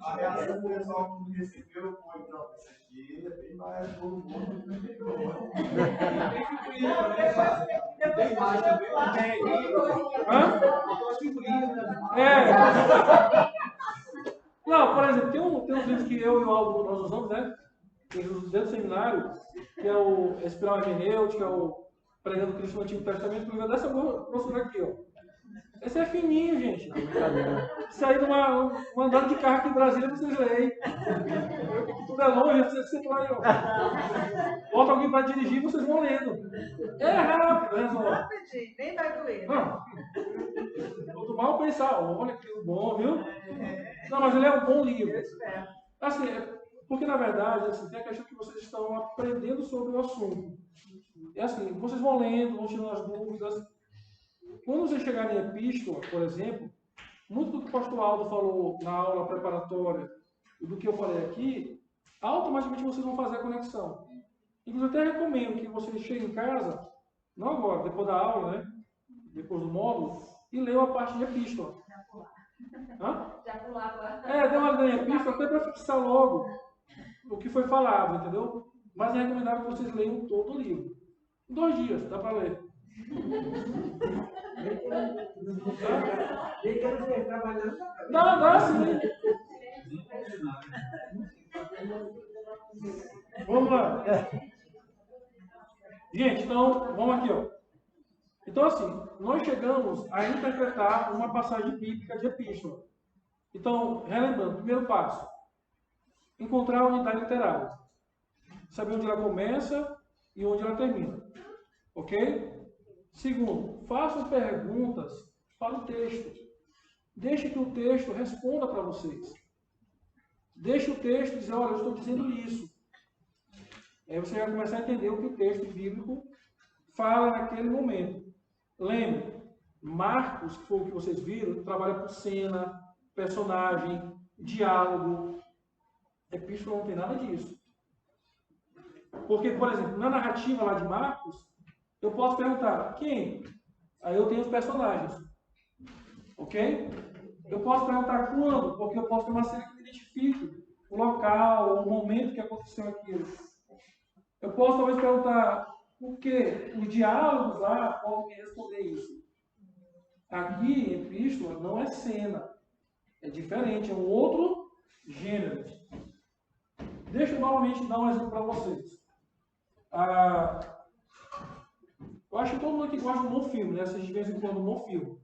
A reação do pessoal que recebeu foi, não, esse aqui é bem mais do mundo do que o tem mais também. Não, por exemplo, tem uns livros que eu e o Aldo nós usamos, né? Dentro do seminário, que é o Espiral Hermenêutica, que é o Pregando Cristo no Antigo Testamento, que é dessa grossura aqui, ó. Esse é fininho, gente. Sair numa andada de carro aqui em Brasília, vocês leem. Tudo é longe, vocês sentam aí, ó. Bota alguém para dirigir, vocês vão lendo. É rápido, né? Rapidinho, nem vai doer. Não. Quanto mal pensar, olha que bom, viu? Não, mas ele é um bom livro. Assim, porque na verdade, assim, tem a questão que vocês estão aprendendo sobre o assunto. É assim, vocês vão lendo, vão tirando as dúvidas. Quando você chegar em epístola, por exemplo, muito do que o pastor Aldo falou na aula preparatória e do que eu falei aqui, automaticamente vocês vão fazer a conexão. Inclusive, até recomendo que vocês cheguem em casa, não agora, depois da aula, né? Depois do módulo, e leiam a parte de epístola. Já pulava. Dê uma lida em epístola até para fixar logo o que foi falado, entendeu? Mas é recomendável que vocês leiam todo o livro. Em 2 dias, dá para ler. Não, dá sim. Vamos lá. Gente, então, vamos aqui, ó. Então, assim, nós chegamos a interpretar uma passagem bíblica de epístola. Então, relembrando, primeiro passo, encontrar a unidade literária. Saber onde ela começa e onde ela termina. Ok? Segundo, façam perguntas para o texto. Deixe que o texto responda para vocês. Deixe o texto dizer, olha, eu estou dizendo isso. Aí você vai começar a entender o que o texto bíblico fala naquele momento. Lembre, Marcos, que foi o que vocês viram, trabalha por cena, personagem, diálogo. Epístola não tem nada disso. Porque, por exemplo, na narrativa lá de Marcos, eu posso perguntar, quem? Aí eu tenho os personagens. Ok? Eu posso perguntar quando, porque eu posso ter uma série que identifique o local, o momento que aconteceu aquilo. Eu posso talvez perguntar por quê? Os diálogos lá podem me responder isso. Aqui, em epístola, não é cena. É diferente, é um outro gênero. Deixa eu novamente dar um exemplo para vocês. Eu acho que todo mundo aqui gosta de um bom filme, né? Vocês de vez em quando um bom filme.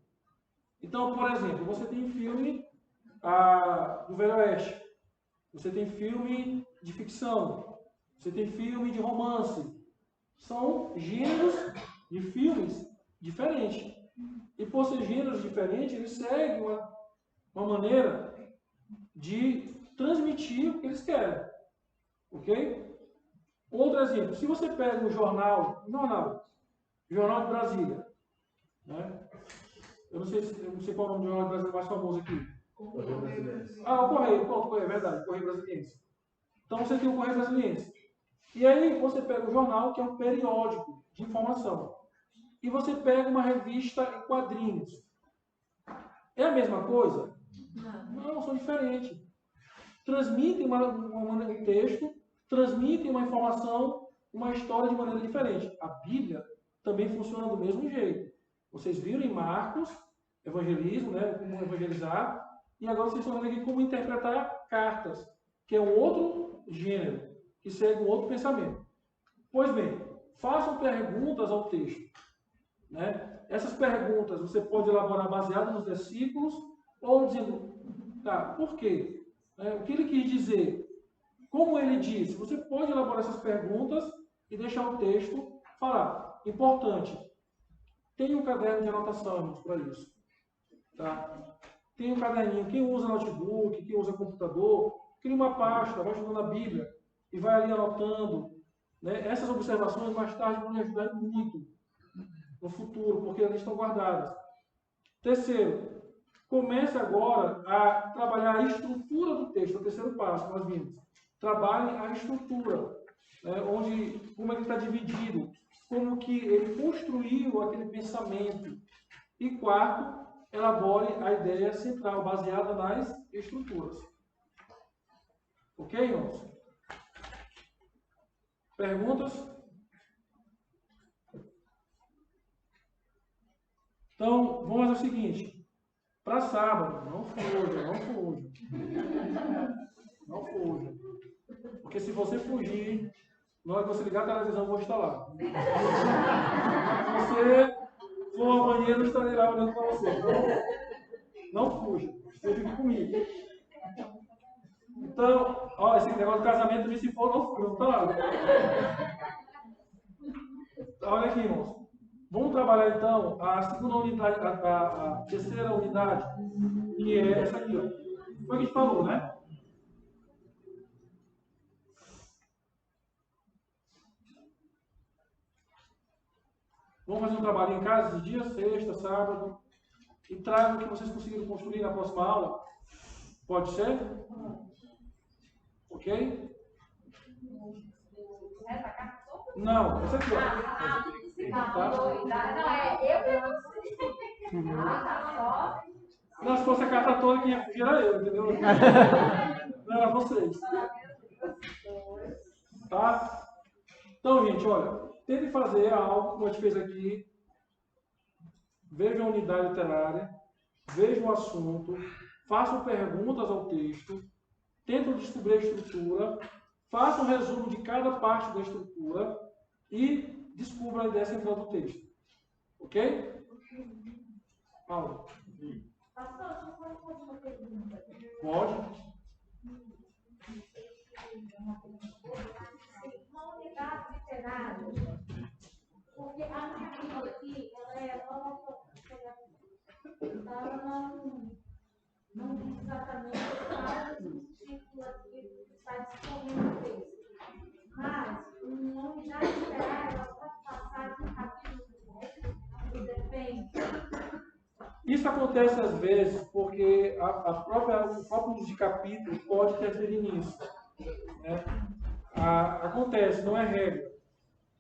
Então, por exemplo, você tem filme do Velho Oeste. Você tem filme de ficção. Você tem filme de romance. São gêneros de filmes diferentes. E por ser gêneros diferentes, eles seguem uma maneira de transmitir o que eles querem. Ok? Outro exemplo. Se você pega o Jornal de Brasília, né? Eu não sei qual é o nome do Jornal de Brasília mais famoso aqui. Correio Brasiliense. O Correio, pronto, é verdade, Correio Brasiliense. Então você tem o Correio Brasiliense. E aí você pega o jornal, que é um periódico de informação. E você pega uma revista em quadrinhos. É a mesma coisa? Não, são diferentes. Transmitem um texto, transmitem uma informação, uma história de maneira diferente. A Bíblia também funciona do mesmo jeito. Vocês viram em Marcos, evangelismo, né, como evangelizar, e agora vocês estão vendo aqui como interpretar cartas, que é um outro gênero, que segue um outro pensamento. Pois bem, façam perguntas ao texto. Né? Essas perguntas você pode elaborar baseado nos versículos, ou dizendo, tá, por quê? O que ele quis dizer? Como ele disse? Você pode elaborar essas perguntas e deixar o texto falar. Importante, tem um caderno de anotação, irmãos, para isso. Tá? Tem um caderninho. Quem usa notebook, quem usa computador, cria uma pasta, vai estudando a Bíblia e vai ali anotando. Né? Essas observações mais tarde vão lhe ajudar muito no futuro, porque elas estão guardadas. Terceiro, comece agora a trabalhar a estrutura do texto. É o terceiro passo que nós vimos. Trabalhe a estrutura, né? Como é que está dividido, como que ele construiu aquele pensamento. E quarto, elabore a ideia central, baseada nas estruturas. Ok, irmãos? Perguntas? Então, vamos fazer o seguinte. Para sábado, não fuja. Não fuja. Porque se você fugir, na hora que você ligar a televisão, eu vou estar lá. Se você for ao banheiro, eu estarei lá olhando para você. Então, não fuja. Esteja aqui comigo. Então, ó, esse negócio do casamento, também, se for, não fuja. Não está lá. Olha aqui, irmãos. Vamos trabalhar, então, a segunda unidade, a terceira unidade, que é essa aqui, ó. Foi o que a gente falou, né? Vamos fazer um trabalho em casa esse dia, sexta, sábado, e tragam o que vocês conseguiram construir na próxima aula. Pode ser? Ok? Não, essa aqui, ó. Tá? Não, é eu que você. Tá só. Não, se fosse a carta toda, quem ia fugir era eu, entendeu? Não era vocês. Tá? Então, gente, olha, tente fazer algo que a gente fez aqui. Veja a unidade literária, veja o assunto, façam perguntas ao texto, tentem descobrir a estrutura, façam um resumo de cada parte da estrutura e descubram a ideia central do texto. Ok? Paulo. Pastor, eu posso fazer uma pergunta? Pode. Uma unidade literária, porque a minha Bíblia aqui, ela é nova, ela não diz exatamente qual o título aqui que está disponível no texto. Mas, uma unidade literária, ela pode passar de um capítulo para outro, depende. Isso acontece às vezes porque o próprio uso de capítulo pode interferir nisso. Né? Acontece, não é regra.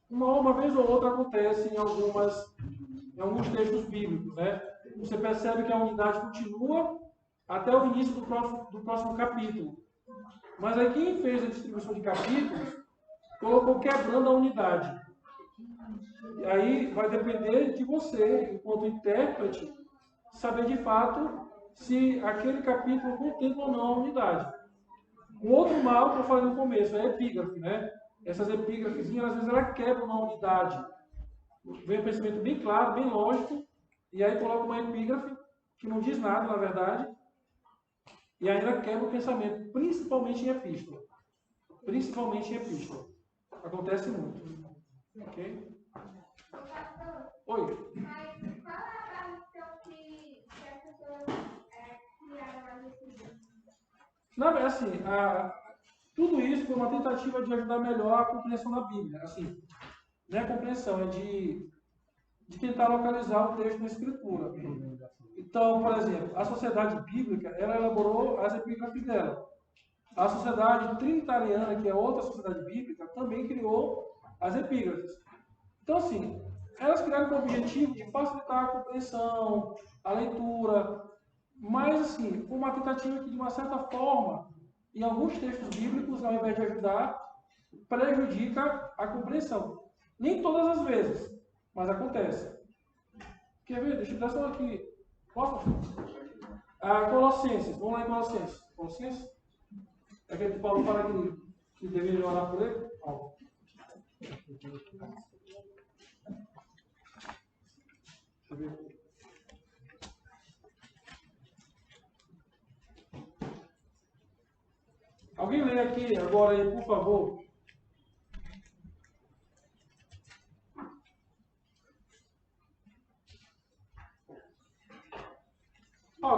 Uma vez ou outra acontece em alguns textos bíblicos. Né? Você percebe que a unidade continua até o início do próximo capítulo. Mas aí quem fez a distribuição de capítulos colocou quebrando a unidade. E aí vai depender de você, enquanto intérprete, saber de fato se aquele capítulo contempla ou não a unidade. Um outro mal que eu falei no começo é a epígrafe, né? Essas epígrafes, às vezes, ela quebra uma unidade. Vem um pensamento bem claro, bem lógico, e aí coloca uma epígrafe que não diz nada, na verdade, e ainda quebra o pensamento, principalmente em epístola. Principalmente em epístola. Acontece muito. Ok? Oi. Mas qual é a missão que as pessoas criaram a Bíblia? Não, é assim, tudo isso foi uma tentativa de ajudar melhor a compreensão da Bíblia. Assim, não é compreensão, é de tentar localizar o texto na Escritura. Então, por exemplo, a Sociedade Bíblica, ela elaborou as epígrafes dela. A Sociedade Trinitariana, que é outra sociedade bíblica, também criou as epígrafes. Então, assim, elas criaram com o objetivo de facilitar a compreensão, a leitura, mas, assim, foi uma tentativa que, de uma certa forma, em alguns textos bíblicos, ao invés de ajudar, prejudica a compreensão. Nem todas as vezes, mas acontece. Quer ver? Deixa eu dar só aqui. Posso? Colossenses. Vamos lá em Colossenses. Colossenses? É aquele que Paulo fala que deveria orar por ele? Paulo. Deixa eu ver. Alguém lê aqui agora aí, por favor.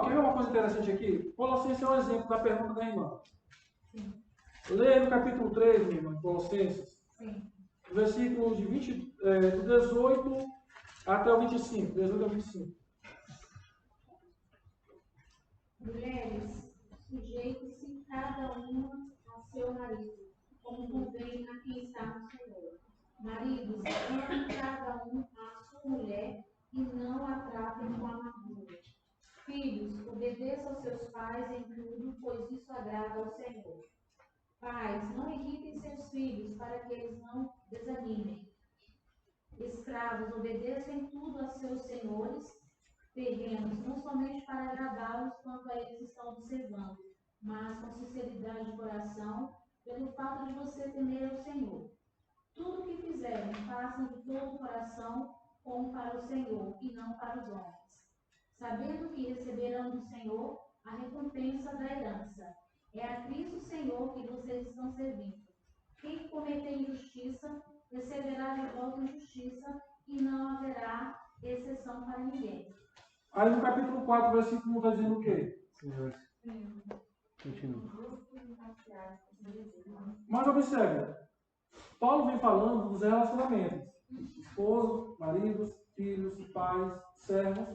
Quer ver uma coisa interessante aqui? Colossenses é um exemplo da pergunta da irmã. Sim. Leia no capítulo 3, minha irmã, Colossenses. Sim. Versículos do 18 até o 25. 18 ao 25. Mulheres, sujeite-se cada uma a seu marido, como convém a quem está no Senhor. Maridos, amem cada um a sua mulher e não a tratem com amargura. Filhos, obedeçam aos seus pais em tudo, pois isso agrada ao Senhor. Pais, não irritem seus filhos para que eles não desanimem. Escravos, obedeçam em tudo a seus senhores terrenos, não somente para agradá-los quanto a eles estão observando, mas com sinceridade de coração, pelo fato de você temer ao Senhor. Tudo o que fizerem, façam de todo o coração, como para o Senhor, e não para os homens, sabendo que receberão do Senhor a recompensa da herança. É a Cristo Senhor que vocês estão servindo. Quem cometer injustiça, receberá de volta injustiça, e não haverá exceção para ninguém. Aí no capítulo 4, versículo 1 está dizendo o quê? Continua. Mas observe, Paulo vem falando dos relacionamentos. Esposos, maridos, filhos, pais, servos.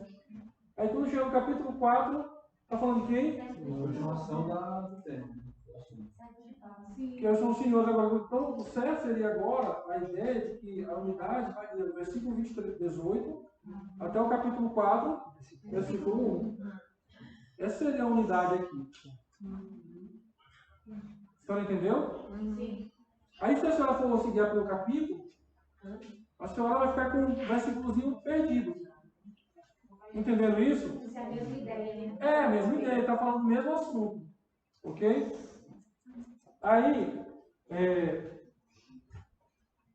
Aí quando chega no capítulo 4, está falando de quem? Continuação do tema. Que são os senhores agora. Então, o certo seria agora a ideia de que a unidade vai do versículo 18 até o capítulo 4, versículo 1. Essa seria a unidade aqui. A senhora entendeu? Sim. Aí, se a senhora for seguir pelo capítulo, a senhora vai ficar com um versículozinho perdido. Entendendo isso? Isso é a mesma ideia, né? É a mesma ideia, está falando do mesmo assunto. Ok? Aí,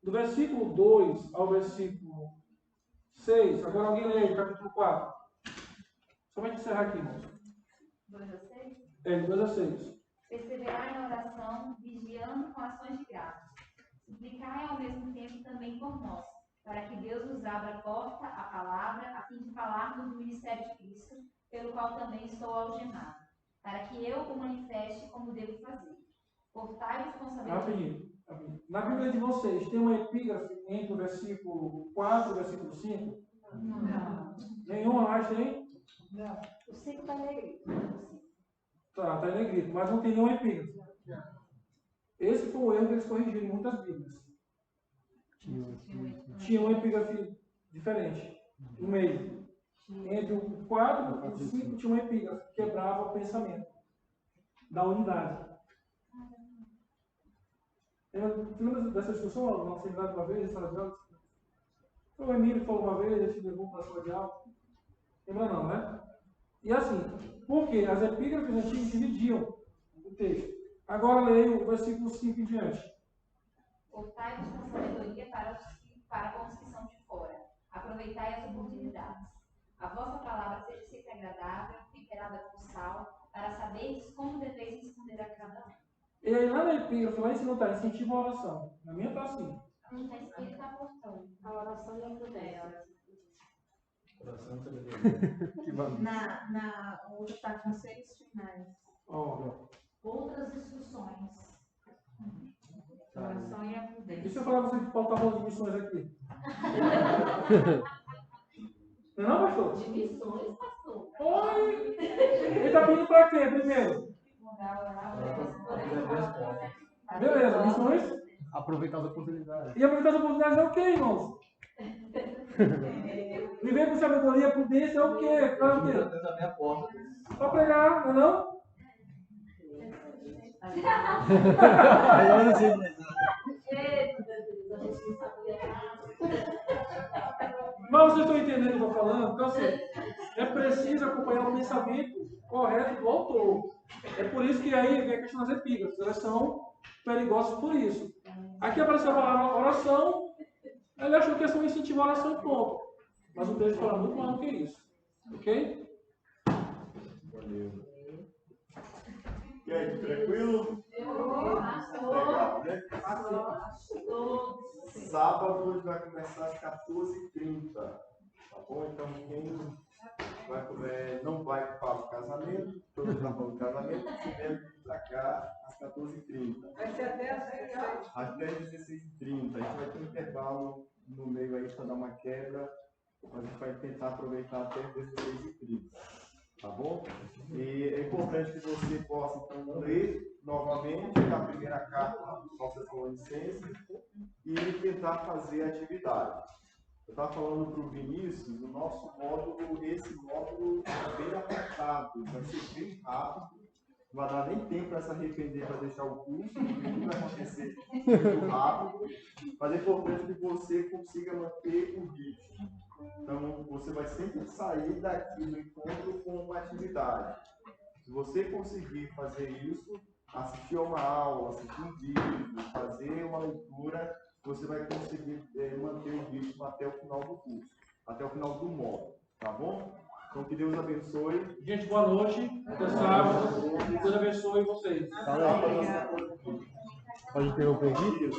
do versículo 2 ao versículo 6. Agora alguém lê aí, capítulo 4. Só vai encerrar aqui, irmãos. 2 a 6. É, de 2 a 6. Perseverai na oração, vigiando com ações de graças. Suplicai ao mesmo tempo também por nós, para que Deus nos abra a porta, a palavra, a fim de falarmos do ministério de Cristo, pelo qual também estou algemado, para que eu o manifeste como devo fazer. Portai-vos com sabedoria. Rapidinho. Na Bíblia de vocês, tem uma epígrafe entre o versículo 4 e o versículo 5? Não. Nenhuma mais tem? Não. O 5 está em negrito. Tá em negrito, mas não tem nenhuma epígrafe. Esse foi o erro que eles corrigiram em muitas Bíblias. Tinha uma epígrafe diferente, no meio. Entre o 4 e o 5 tinha uma epígrafe que quebrava o pensamento da unidade. Você lembra dessa discussão na seminário uma vez, sala de aula? Foi o Emílio que falou uma vez, a gente levou para a sala de aula. Lembra não, né? E assim, porque as epígrafes antigas dividiam o texto. Agora leio o versículo 5 em diante. Portai-vos com sabedoria para com os que são de fora. Aproveitai as oportunidades. A vossa palavra seja sempre agradável, temperada com sal, para saberes como deveis responder a cada um. E aí lá na epígrafe, lá em cima está incentivo à oração. Na minha está assim. Não está escrito, está portando. A oração é prudência. Oração sabedoria. Na outra está com 6 finais. Outras instruções. A oração e a prudência. E se eu falar você que Paulo está falando de missões aqui? Não, pastor? De missões, pastor. Oi! Ele está pedindo para quê primeiro? Beleza, missões? Aproveitar as oportunidades. E aproveitar as oportunidades é o quê, irmãos? Viver com sabedoria, prudência é o quê? Para o quê? Para pregar, não é não? Agora sim. Mas vocês estão entendendo o que eu estou falando? Então, assim, é preciso acompanhar o pensamento correto do autor. É por isso que aí vem a questão das epígrafes. Elas são perigosas por isso. Aqui apareceu a palavra oração. Ele achou que é só um incentivo à oração e pronto. Mas o texto fala muito mais do que isso. Ok? Valeu. E aí, tranquilo? Legal, né? Sábado a gente vai começar às 14h30. Tá bom? Então quem não vai para o casamento, todo mundo está falando do casamento, você deve vir para cá às 14h30. Vai ser até às 16h. Até 16h30. A gente vai ter um intervalo no meio aí para dar uma quebra. A gente vai tentar aproveitar até 16h30. Tá bom? E é importante que você possa então ler novamente a primeira carta aos Tessalonicenses e tentar fazer a atividade. Eu estava falando para o Vinícius, o nosso módulo, esse módulo é bem apertado, vai ser bem rápido, não vai dar nem tempo para se arrepender para deixar o curso, porque tudo vai acontecer muito rápido, mas é importante que você consiga manter o ritmo. Então, você vai sempre sair daqui do encontro com uma atividade. Se você conseguir fazer isso, assistir a uma aula, assistir um vídeo, fazer uma leitura, você vai conseguir manter o ritmo até o final do curso, até o final do módulo, tá bom? Então, que Deus abençoe. Gente, boa noite. Até sábado. Deus abençoe vocês. Pode interromper aqui?